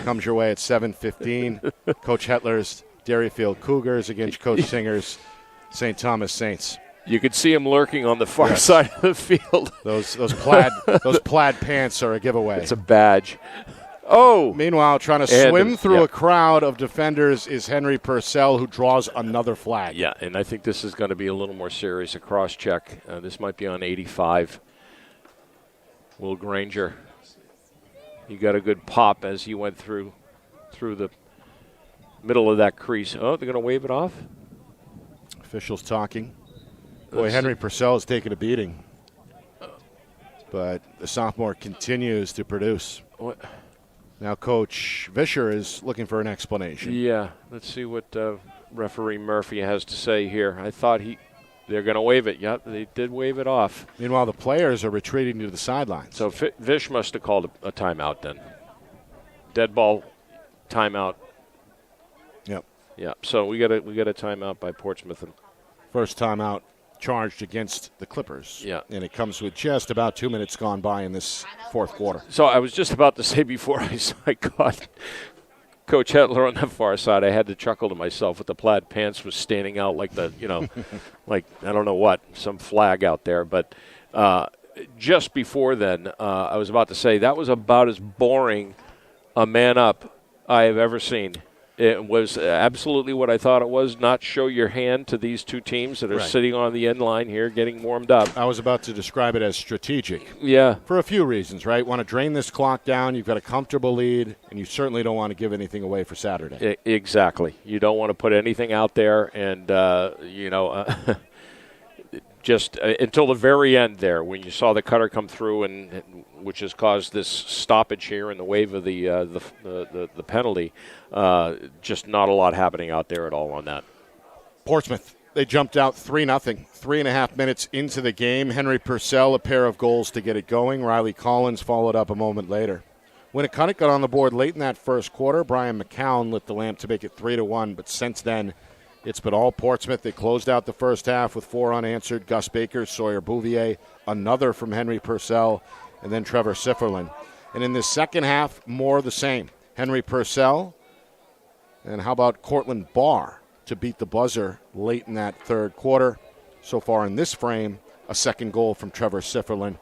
comes your way at 7:15. Coach Hetler's Derryfield Cougars against Coach Singer's St. Thomas Saints. You could see him lurking on the far side of the field. Those plaid pants are a giveaway. It's a badge. Oh! Meanwhile, trying to swim through a crowd of defenders is Henry Purcell, who draws another flag. Yeah, and I think this is going to be a little more serious, a cross-check. This might be on 85. Will Granger. He got a good pop as he went through the middle of that crease. Oh, they're going to wave it off? Officials talking. Boy, Henry Purcell is taking a beating. But the sophomore continues to produce. What? Now Coach Vischer is looking for an explanation. Yeah, let's see what referee Murphy has to say here. I thought they're going to wave it. Yep, they did wave it off. Meanwhile, the players are retreating to the sidelines. So Vish must have called a timeout then. Dead ball timeout. Yep. Yeah, so we got a timeout by Portsmouth. First timeout charged against the Clippers. Yeah. And it comes with just about 2 minutes gone by in this fourth quarter. So I was just about to say before I caught Coach Hetler on the far side, I had to chuckle to myself with the plaid pants was standing out like like I don't know what, some flag out there. But just before then, I was about to say that was about as boring a man up I have ever seen. It was absolutely what I thought it was, not show your hand to these two teams that are sitting on the end line here getting warmed up. I was about to describe it as strategic. Yeah. For a few reasons, right? Want to drain this clock down, you've got a comfortable lead, and you certainly don't want to give anything away for Saturday. Exactly. You don't want to put anything out there, and, just until the very end there, when you saw the cutter come through, and which has caused this stoppage here in the wave of the penalty, just not a lot happening out there at all on that. Portsmouth, they jumped out 3-0, 3.5 minutes into the game. Henry Purcell, a pair of goals to get it going. Riley Collins followed up a moment later. Winnacunnet got on the board late in that first quarter. Brian McCown lit the lamp to make it 3-1, but since then, it's been all Portsmouth. They closed out the first half with 4 unanswered. Gus Baker, Sawyer Bouvier, another from Henry Purcell, and then Trevor Sifferlin. And in the second half, more of the same. Henry Purcell, and how about Cortland Barr to beat the buzzer late in that third quarter. So far in this frame, a second goal from Trevor Sifferlin.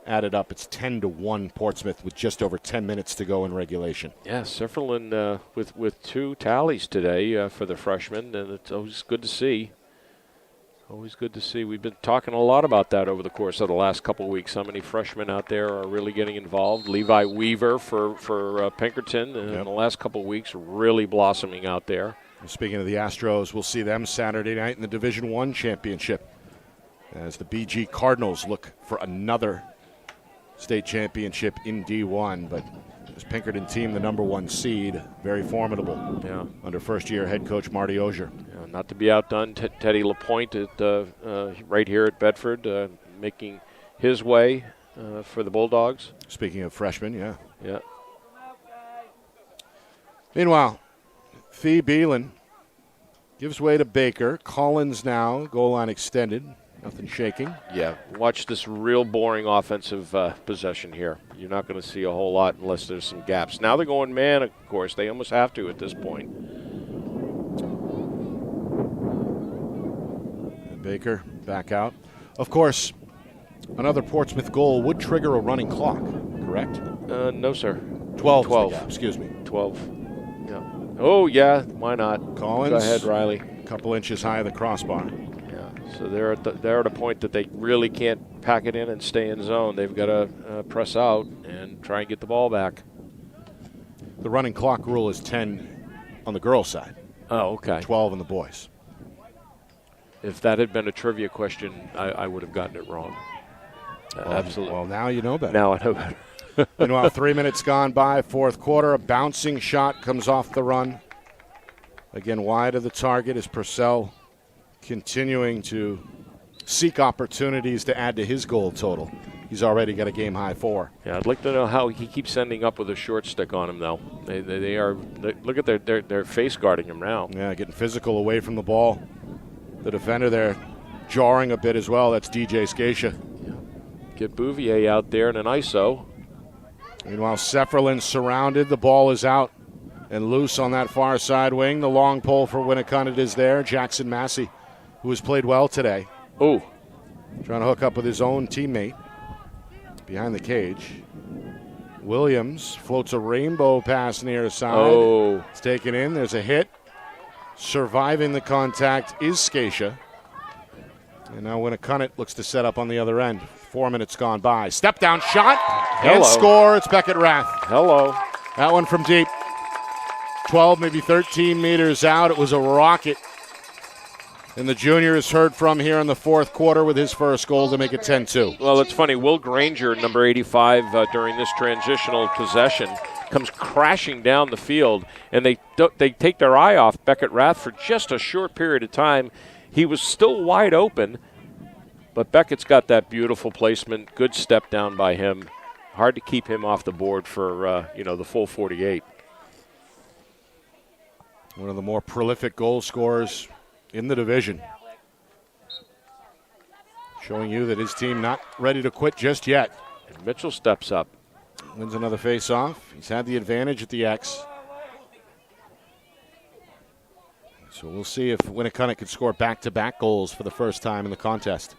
Added up, it's 10-1 Portsmouth with just over 10 minutes to go in regulation. Yeah, Sifferlin with 2 tallies today for the freshman, and it's always good to see. Always good to see. We've been talking a lot about that over the course of the last couple of weeks. How many freshmen out there are really getting involved? Levi Weaver for Pinkerton in the last couple of weeks really blossoming out there. Speaking of the Astros, we'll see them Saturday night in the Division I championship as the BG Cardinals look for another state championship in D1, but this Pinkerton team, the number 1 seed, very formidable. Yeah, under first-year head coach Marty Ogier. Yeah, not to be outdone, Teddy LaPointe right here at Bedford, making his way for the Bulldogs. Speaking of freshmen, yeah. Meanwhile, Thee Beelan gives way to Baker. Collins now, goal line extended. Nothing shaking. Yeah, watch this real boring offensive possession here. You're not going to see a whole lot unless there's some gaps. Now they're going man, of course. They almost have to at this point. And Baker back out. Of course, another Portsmouth goal would trigger a running clock, correct? No, sir. 12. Excuse me. 12. Yeah. Oh, yeah, why not? Collins. Go ahead, Riley. A couple inches high of the crossbar. So they're at a point that they really can't pack it in and stay in zone. They've got to press out and try and get the ball back. The running clock rule is 10 on the girls' side. Oh, okay. 12 on the boys. If that had been a trivia question, I would have gotten it wrong. Absolutely. Well, now you know better. Now I know better. Meanwhile, 3 minutes gone by, fourth quarter. A bouncing shot comes off the run. Again, wide of the target is Purcell, continuing to seek opportunities to add to his goal total. He's already got a game-high 4. Yeah, I'd like to know how he keeps ending up with a short stick on him, though. They look at their face guarding him now. Yeah, getting physical away from the ball. The defender there jarring a bit as well. That's DJ Scatia. Yeah. Get Bouvier out there in an ISO. Meanwhile, Sefferlin surrounded. The ball is out and loose on that far side wing. The long pole for Winnacunnet is there. Jackson Massey, who has played well today. Oh, trying to hook up with his own teammate behind the cage. Williams floats a rainbow pass near side. Oh. It's taken in. There's a hit. Surviving the contact is Scatia. And now Winnacunnet looks to set up on the other end. 4 minutes gone by. Step down shot. And score. It's Beckett Rath. Hello. That one from deep. 12, maybe 13 meters out. It was a rocket. And the junior is heard from here in the fourth quarter with his first goal to make it 10-2. Well, it's funny. Will Granger, number 85, during this transitional possession, comes crashing down the field, and they take their eye off Beckett Rath for just a short period of time. He was still wide open, but Beckett's got that beautiful placement. Good step down by him. Hard to keep him off the board for the full 48. One of the more prolific goal scorers in the division. Showing you that his team not ready to quit just yet. And Mitchell steps up. Wins another face-off. He's had the advantage at the X. So we'll see if Winnacunnet could score back-to-back goals for the first time in the contest.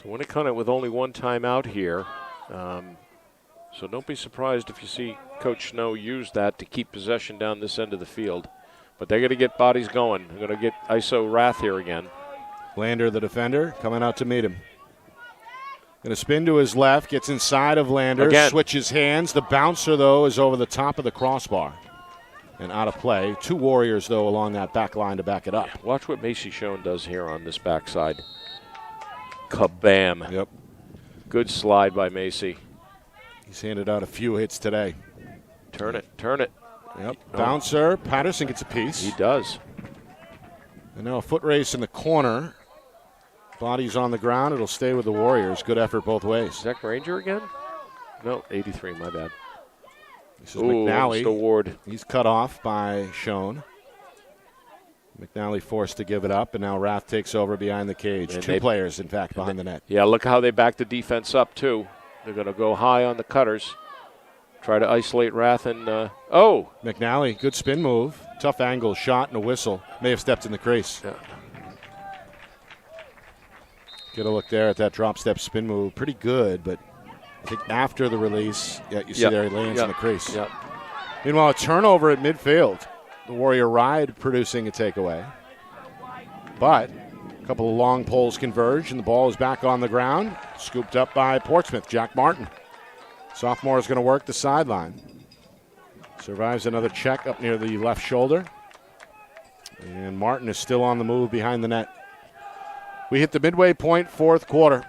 So Winnacunnet with only one timeout here. So don't be surprised if you see Coach Snow use that to keep possession down this end of the field. But they're going to get bodies going. They're going to get ISO Rath here again. Lander, the defender, coming out to meet him. Going to spin to his left, gets inside of Lander, Again. switches hands. The bouncer, though, is over the top of the crossbar and out of play. 2 Warriors, though, along that back line to back it up. Watch what Macy Schoen does here on this backside. Kabam. Yep. Good slide by Macy. He's handed out a few hits today. Turn it, turn it. Yep. Bouncer. Patterson gets a piece. He does. And now a foot race in the corner. Body's on the ground. It'll stay with the Warriors. Good effort both ways. Zach Ranger again? No, 83, my bad. This is McNally. Mr. Ward. He's cut off by Schoen. McNally forced to give it up, and now Rath takes over behind the cage. And 2 players, in fact, behind the net. Yeah, look how they back the defense up, too. They're going to go high on the cutters. Try to isolate Rath and, McNally, good spin move. Tough angle, shot, and a whistle. May have stepped in the crease. Yeah. Get a look there at that drop step spin move. Pretty good, but I think after the release, you see there he lands in the crease. Yep. Meanwhile, a turnover at midfield. The Warrior Ride producing a takeaway. But a couple of long poles converge, and the ball is back on the ground. Scooped up by Portsmouth, Jack Martin. Sophomore is going to work the sideline. Survives another check up near the left shoulder. And Martin is still on the move behind the net. We hit the midway point, 4th quarter.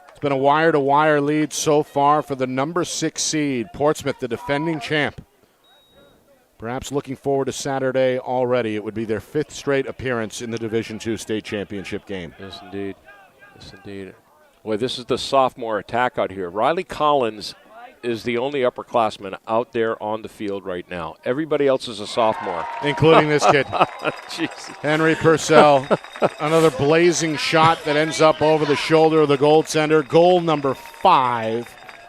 It's been a wire-to-wire lead so far for the number 6 seed, Portsmouth, the defending champ. Perhaps looking forward to Saturday already. It would be their 5th straight appearance in the Division II state championship game. Yes, indeed. Yes, indeed. Boy, this is the sophomore attack out here. Riley Collins is the only upperclassman out there on the field right now. Everybody else is a sophomore. Including this kid. Henry Purcell. Another blazing shot that ends up over the shoulder of the goaltender. Goal number 5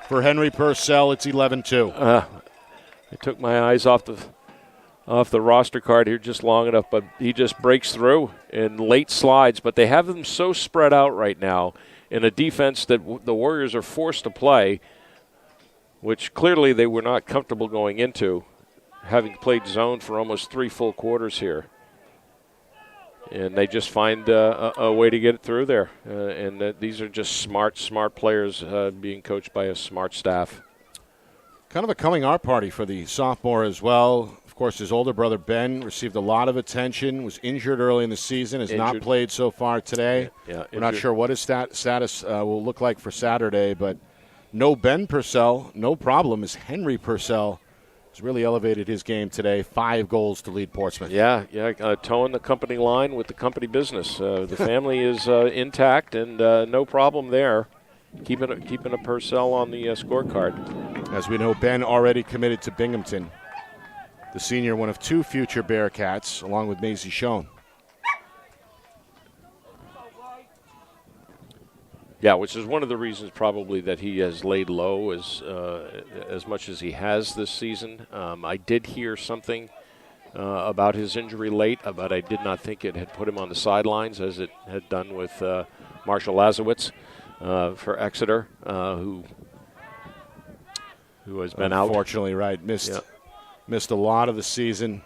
for Henry Purcell. It's 11-2. I took my eyes off the roster card here just long enough, but he just breaks through in late slides. But they have them so spread out right now in a defense that the Warriors are forced to play, which clearly they were not comfortable going into, having played zone for almost 3 full quarters here. And they just find a way to get it through there. And these are just smart players being coached by a smart staff. Kind of a coming out party for the sophomore as well. Of course, his older brother Ben received a lot of attention, was injured early in the season, has not played so far today. Yeah, we're not sure what his status will look like for Saturday, but no Ben Purcell, no problem, as Henry Purcell has really elevated his game today. 5 goals to lead Portsmouth. Yeah, towing the company line with the company business. The family is intact and no problem there. Keeping a Purcell on the scorecard. As we know, Ben already committed to Binghamton. The senior, one of 2 future Bearcats, along with Maisie Schoen. Yeah, which is one of the reasons probably that he has laid low as much as he has this season. I did hear something about his injury late, but I did not think it had put him on the sidelines as it had done with Marshall Lazowitz for Exeter, who has been out. Unfortunately, right, missed a lot of the season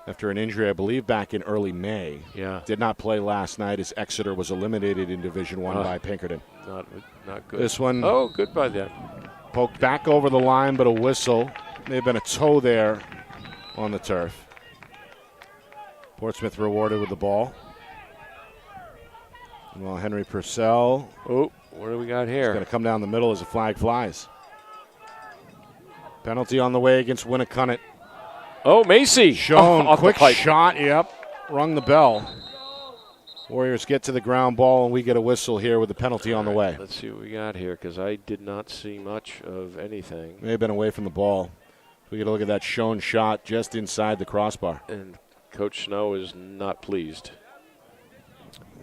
after an injury, I believe, back in early May. Yeah. Did not play last night as Exeter was eliminated in Division I by Pinkerton. Not good. This one. Oh, good by them. Poked back over the line, but a whistle. May have been a toe there on the turf. Portsmouth rewarded with the ball. Well, Henry Purcell. Oh, what do we got here? Going to come down the middle as a flag flies. Penalty on the way against Winnacunnet. Oh, Macy. Schoen, quick shot, rung the bell. Warriors get to the ground ball, and we get a whistle here with the penalty on the way. Let's see what we got here, because I did not see much of anything. May have been away from the ball. We get a look at that Schoen shot just inside the crossbar. And Coach Snow is not pleased.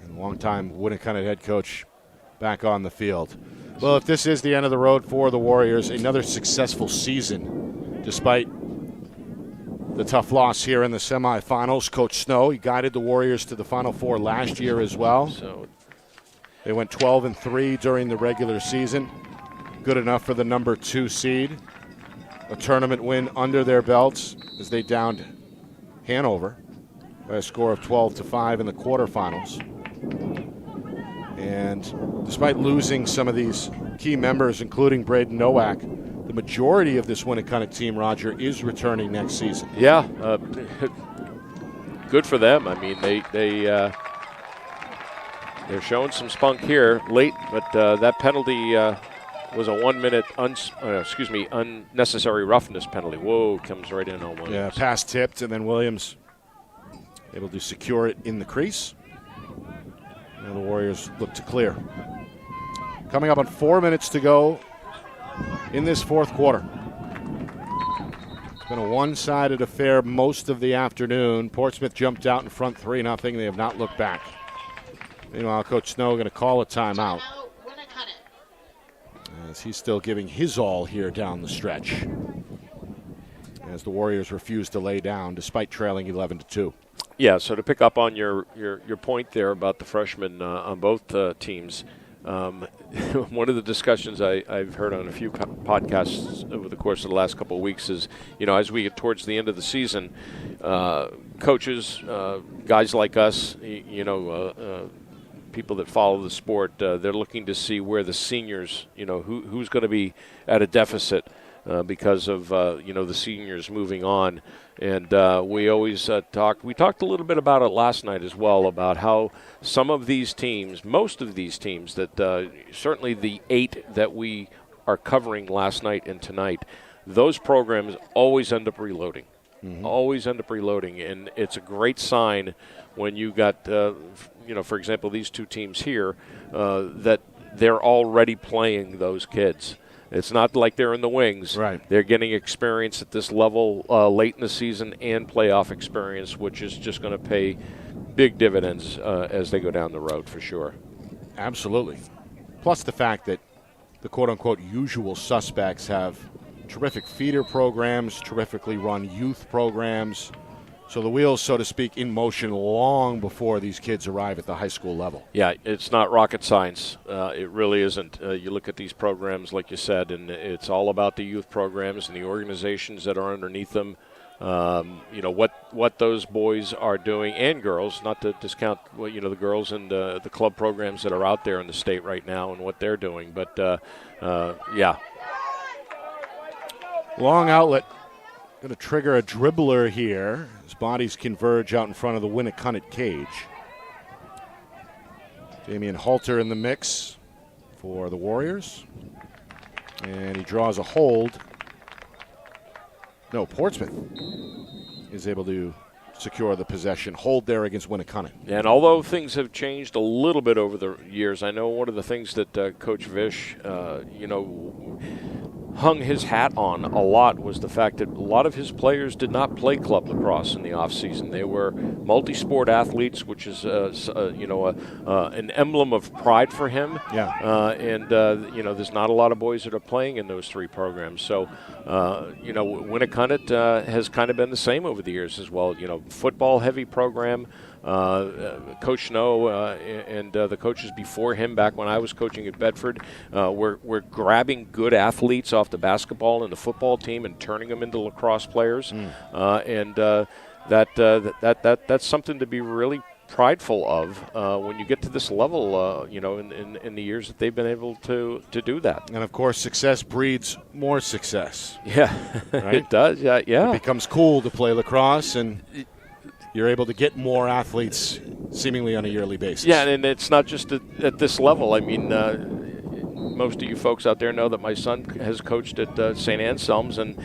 And longtime Winnacunnet head coach back on the field. Well, if this is the end of the road for the Warriors, another successful season, despite the tough loss here in the semifinals. Coach Snow, he guided the Warriors to the Final Four last year as well. They went 12-3 during the regular season. Good enough for the number 2 seed. A tournament win under their belts as they downed Hanover by a score of 12-5 in the quarterfinals. And despite losing some of these key members, including Braden Nowak, the majority of this Winnacunnet team, Roger, is returning next season. Yeah, good for them. I mean, they're showing some spunk here late, but that penalty was a 1 minute unnecessary roughness penalty. Whoa, comes right in on Williams. Yeah, pass tipped, and then Williams able to secure it in the crease. And the Warriors look to clear. Coming up on 4 minutes to go in this fourth quarter. It's been a one-sided affair most of the afternoon. Portsmouth jumped out in front 3-0. They have not looked back. Meanwhile, Coach Snow going to call a timeout, as he's still giving his all here down the stretch, as the Warriors refuse to lay down despite trailing 11-2. Yeah, so to pick up on your point there about the freshmen on both teams, one of the discussions I've heard on a few podcasts over the course of the last couple of weeks is, as we get towards the end of the season, coaches, guys like us, people that follow the sport, they're looking to see where the seniors, who's going to be at a deficit because of, the seniors moving on. And we always we talked a little bit about it last night as well, about how some of these teams, most of these teams, that certainly the 8 that we are covering last night and tonight, those programs always end up reloading. Always end up reloading. And it's a great sign when you got, for example, these 2 teams here, that they're already playing those kids. It's not like they're in the wings. Right. They're getting experience at this level late in the season and playoff experience, which is just going to pay big dividends as they go down the road for sure. Absolutely. Plus the fact that the quote-unquote usual suspects have terrific feeder programs, terrifically run youth programs. So the wheels, so to speak, in motion long before these kids arrive at the high school level. Yeah, it's not rocket science. It really isn't. You look at these programs, like you said, and it's all about the youth programs and the organizations that are underneath them. What those boys are doing, and girls, not to discount the girls and the club programs that are out there in the state right now and what they're doing. But, yeah. Long outlet. Going to trigger a dribbler here. His bodies converge out in front of the Winnacunnet cage. Damian Halter in the mix for the Warriors. And he draws a hold. No, Portsmouth is able to secure the possession. Hold there against Winnacunnet. And although things have changed a little bit over the years, I know one of the things that Coach Vish, hung his hat on a lot was the fact that a lot of his players did not play club lacrosse in the offseason. They were multi-sport athletes, which is an emblem of pride for him. Yeah. There's not a lot of boys that are playing in those 3 programs. So, Winnacunnet has kind of been the same over the years as well. Football-heavy program. Coach Snow and the coaches before him, back when I was coaching at Bedford, were grabbing good athletes off the basketball and the football team and turning them into lacrosse players. That's something to be really prideful of when you get to this level, in the years that they've been able to do that. And, of course, success breeds more success. Yeah, right? It does. Yeah. It becomes cool to play lacrosse, and you're able to get more athletes seemingly on a yearly basis. Yeah, and it's not just at this level. I mean, most of you folks out there know that my son has coached at St. Anselm's, and,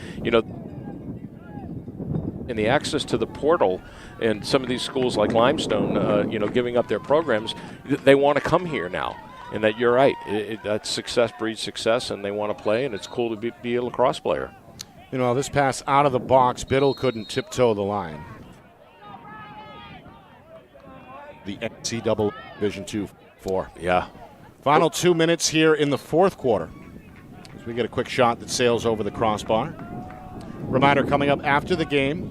in the access to the portal and some of these schools like Limestone, giving up their programs, they want to come here now. And that you're right. That success breeds success, and they want to play, and it's cool to be a lacrosse player. This pass out of the box, Biddle couldn't tiptoe the line. The NCAA Division II-4. Yeah. Final 2 minutes here in the fourth quarter, as we get a quick shot that sails over the crossbar. Reminder coming up after the game,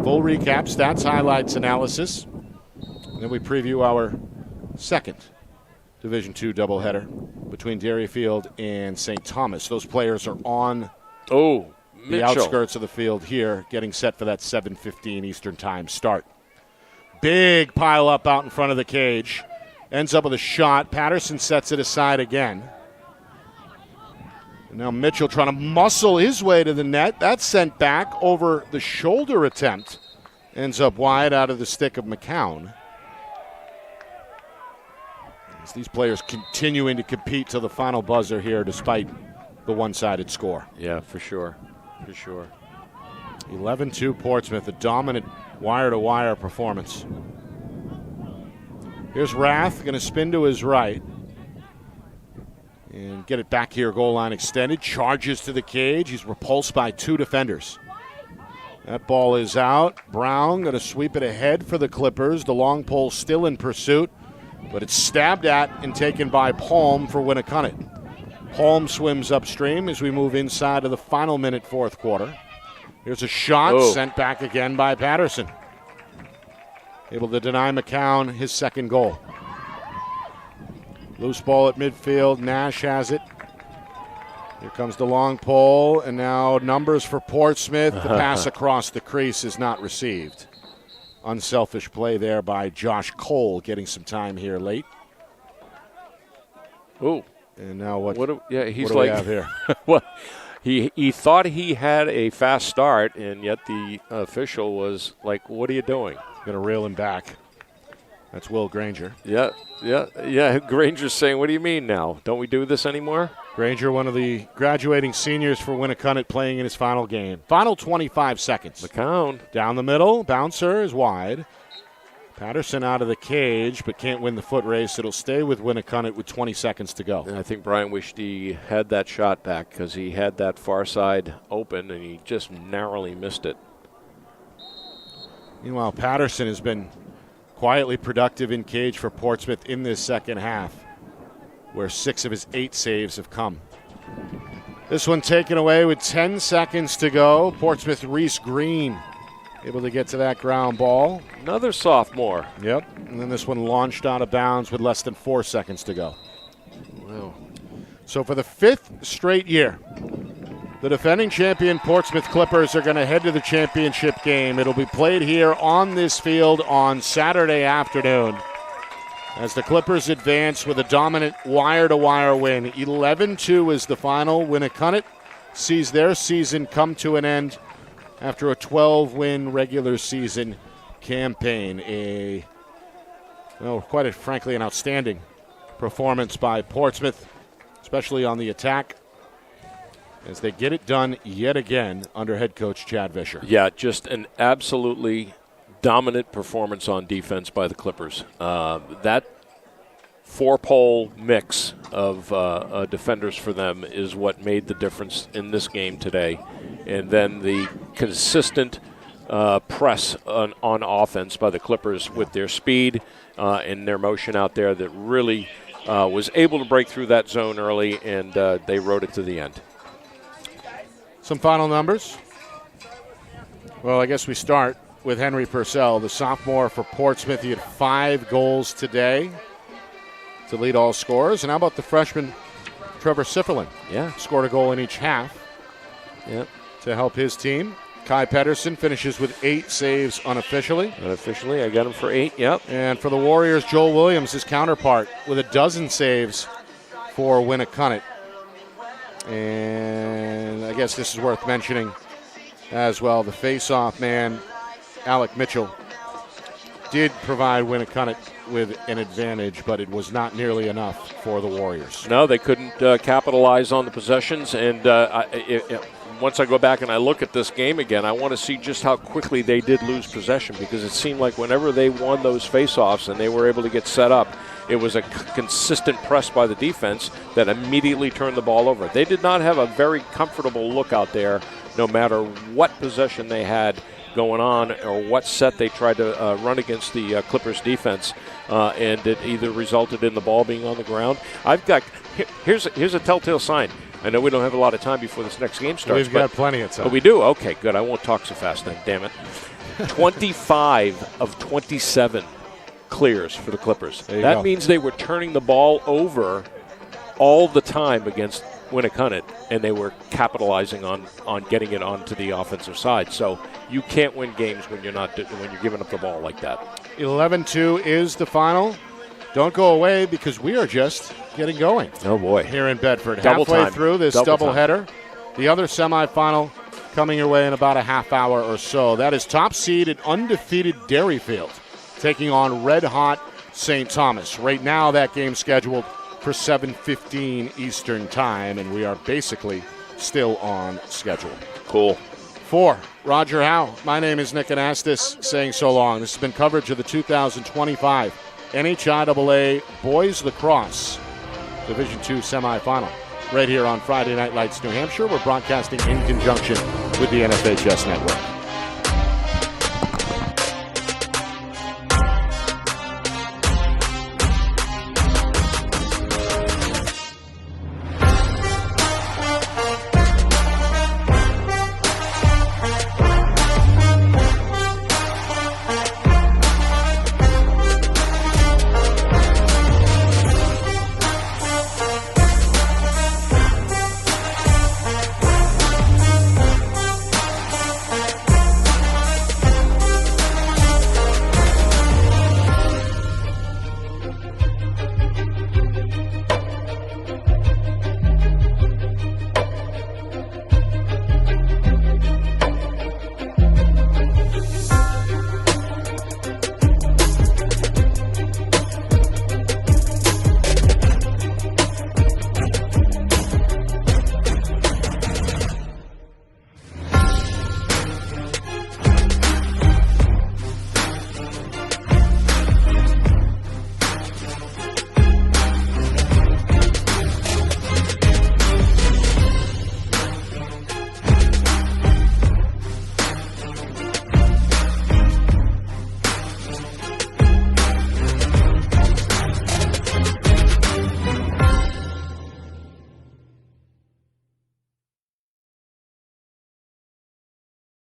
full recap, stats, highlights, analysis. And then we preview our second Division II doubleheader between Dairyfield and St. Thomas. Those players are on the outskirts of the field here, getting set for that 7:15 Eastern Time start. Big pile up out in front of the cage. Ends up with a shot. Patterson sets it aside again. And now Mitchell trying to muscle his way to the net. That's sent back over the shoulder attempt. Ends up wide out of the stick of McCown. As these players continuing to compete to the final buzzer here despite the one-sided score. Yeah, for sure. For sure. 11-2 Portsmouth, a dominant wire-to-wire performance. Here's Rath, going to spin to his right. And get it back here, goal line extended. Charges to the cage. He's repulsed by 2 defenders. That ball is out. Brown going to sweep it ahead for the Clippers. The long pole still in pursuit, but it's stabbed at and taken by Palm for Winnacunnet. Palm swims upstream as we move inside of the final minute, fourth quarter. Here's a shot sent back again by Patterson. Able to deny McCown his second goal. Loose ball at midfield. Nash has it. Here comes the long pole, and now numbers for Portsmouth. The pass across the crease is not received. Unselfish play there by Josh Cole, getting some time here late. Ooh. And now what do we have here? Well, he thought he had a fast start, and yet the official was like, what are you doing? Going to reel him back. That's Will Granger. Yeah. Granger's saying, what do you mean now? Don't we do this anymore? Granger, one of the graduating seniors for Winnacunnet, playing in his final game. Final 25 seconds. McCown. Down the middle. Bouncer is wide. Patterson out of the cage, but can't win the foot race. It'll stay with Winnacunnet with 20 seconds to go. And I think Brian wished he had that shot back because he had that far side open, and he just narrowly missed it. Meanwhile, Patterson has been quietly productive in cage for Portsmouth in this second half, where 6 of his 8 saves have come. This one taken away with 10 seconds to go. Portsmouth Reese Green able to get to that ground ball. Another sophomore. Yep. And then this one launched out of bounds with less than 4 seconds to go. Wow. So for the 5th straight year, the defending champion Portsmouth Clippers are going to head to the championship game. It'll be played here on this field on Saturday afternoon as the Clippers advance with a dominant wire-to-wire win. 11-2 is the final. Winnacunnet sees their season come to an end after a 12-win regular season campaign. Frankly, an outstanding performance by Portsmouth, especially on the attack, as they get it done yet again under head coach Chad Vischer. Yeah, just an absolutely dominant performance on defense by the Clippers. That 4-pole mix of defenders for them is what made the difference in this game today. And then the consistent press on offense by the Clippers with their speed and their motion out there that really was able to break through that zone early, and they rode it to the end. Some final numbers. Well, I guess we start with Henry Purcell, the sophomore for Portsmouth. He had 5 goals today to lead all scorers. And how about the freshman Trevor Sifferlin? Yeah. Scored a goal in each half to help his team. Kai Pedersen finishes with 8 saves unofficially. Unofficially, I got him for 8, yep. And for the Warriors, Joel Williams, his counterpart, with 12 saves for Winnacunnet. And I guess this is worth mentioning as well. The face-off man, Alec Mitchell, did provide Winnacunnet with an advantage, but it was not nearly enough for the Warriors. No, they couldn't capitalize on the possessions. And once I go back and I look at this game again, I want to see just how quickly they did lose possession, because it seemed like whenever they won those face-offs and they were able to get set up, it was a consistent press by the defense that immediately turned the ball over. They did not have a very comfortable look out there, no matter what possession they had going on or what set they tried to run against the Clippers defense, and it either resulted in the ball being on the ground. Here's a telltale sign. I know we don't have a lot of time before this next game starts. We've got plenty of time. Oh, we do? Okay, good. I won't talk so fast then, damn it. 25 of 27 clears for the Clippers. There you That go. means they were turning the ball over all the time against Winnacunnet, and they were capitalizing on getting it onto the offensive side. So you can't win games when you're giving up the ball like that. 11-2 is the final. Don't go away because we are just getting going. Oh boy! Here in Bedford, Double halfway time. through this Double doubleheader. The other semifinal coming your way in about a half hour or so. That is top seed and undefeated Derryfield taking on red-hot St. Thomas. Right now, that game's scheduled for 7:15 Eastern Time, and we are basically still on schedule. Cool. For Roger Howe, my name is Nick Anastas, saying so long. This has been coverage of the 2025 NHIAA Boys Lacrosse Division II semifinal right here on Friday Night Lights, New Hampshire. We're broadcasting in conjunction with the NFHS Network.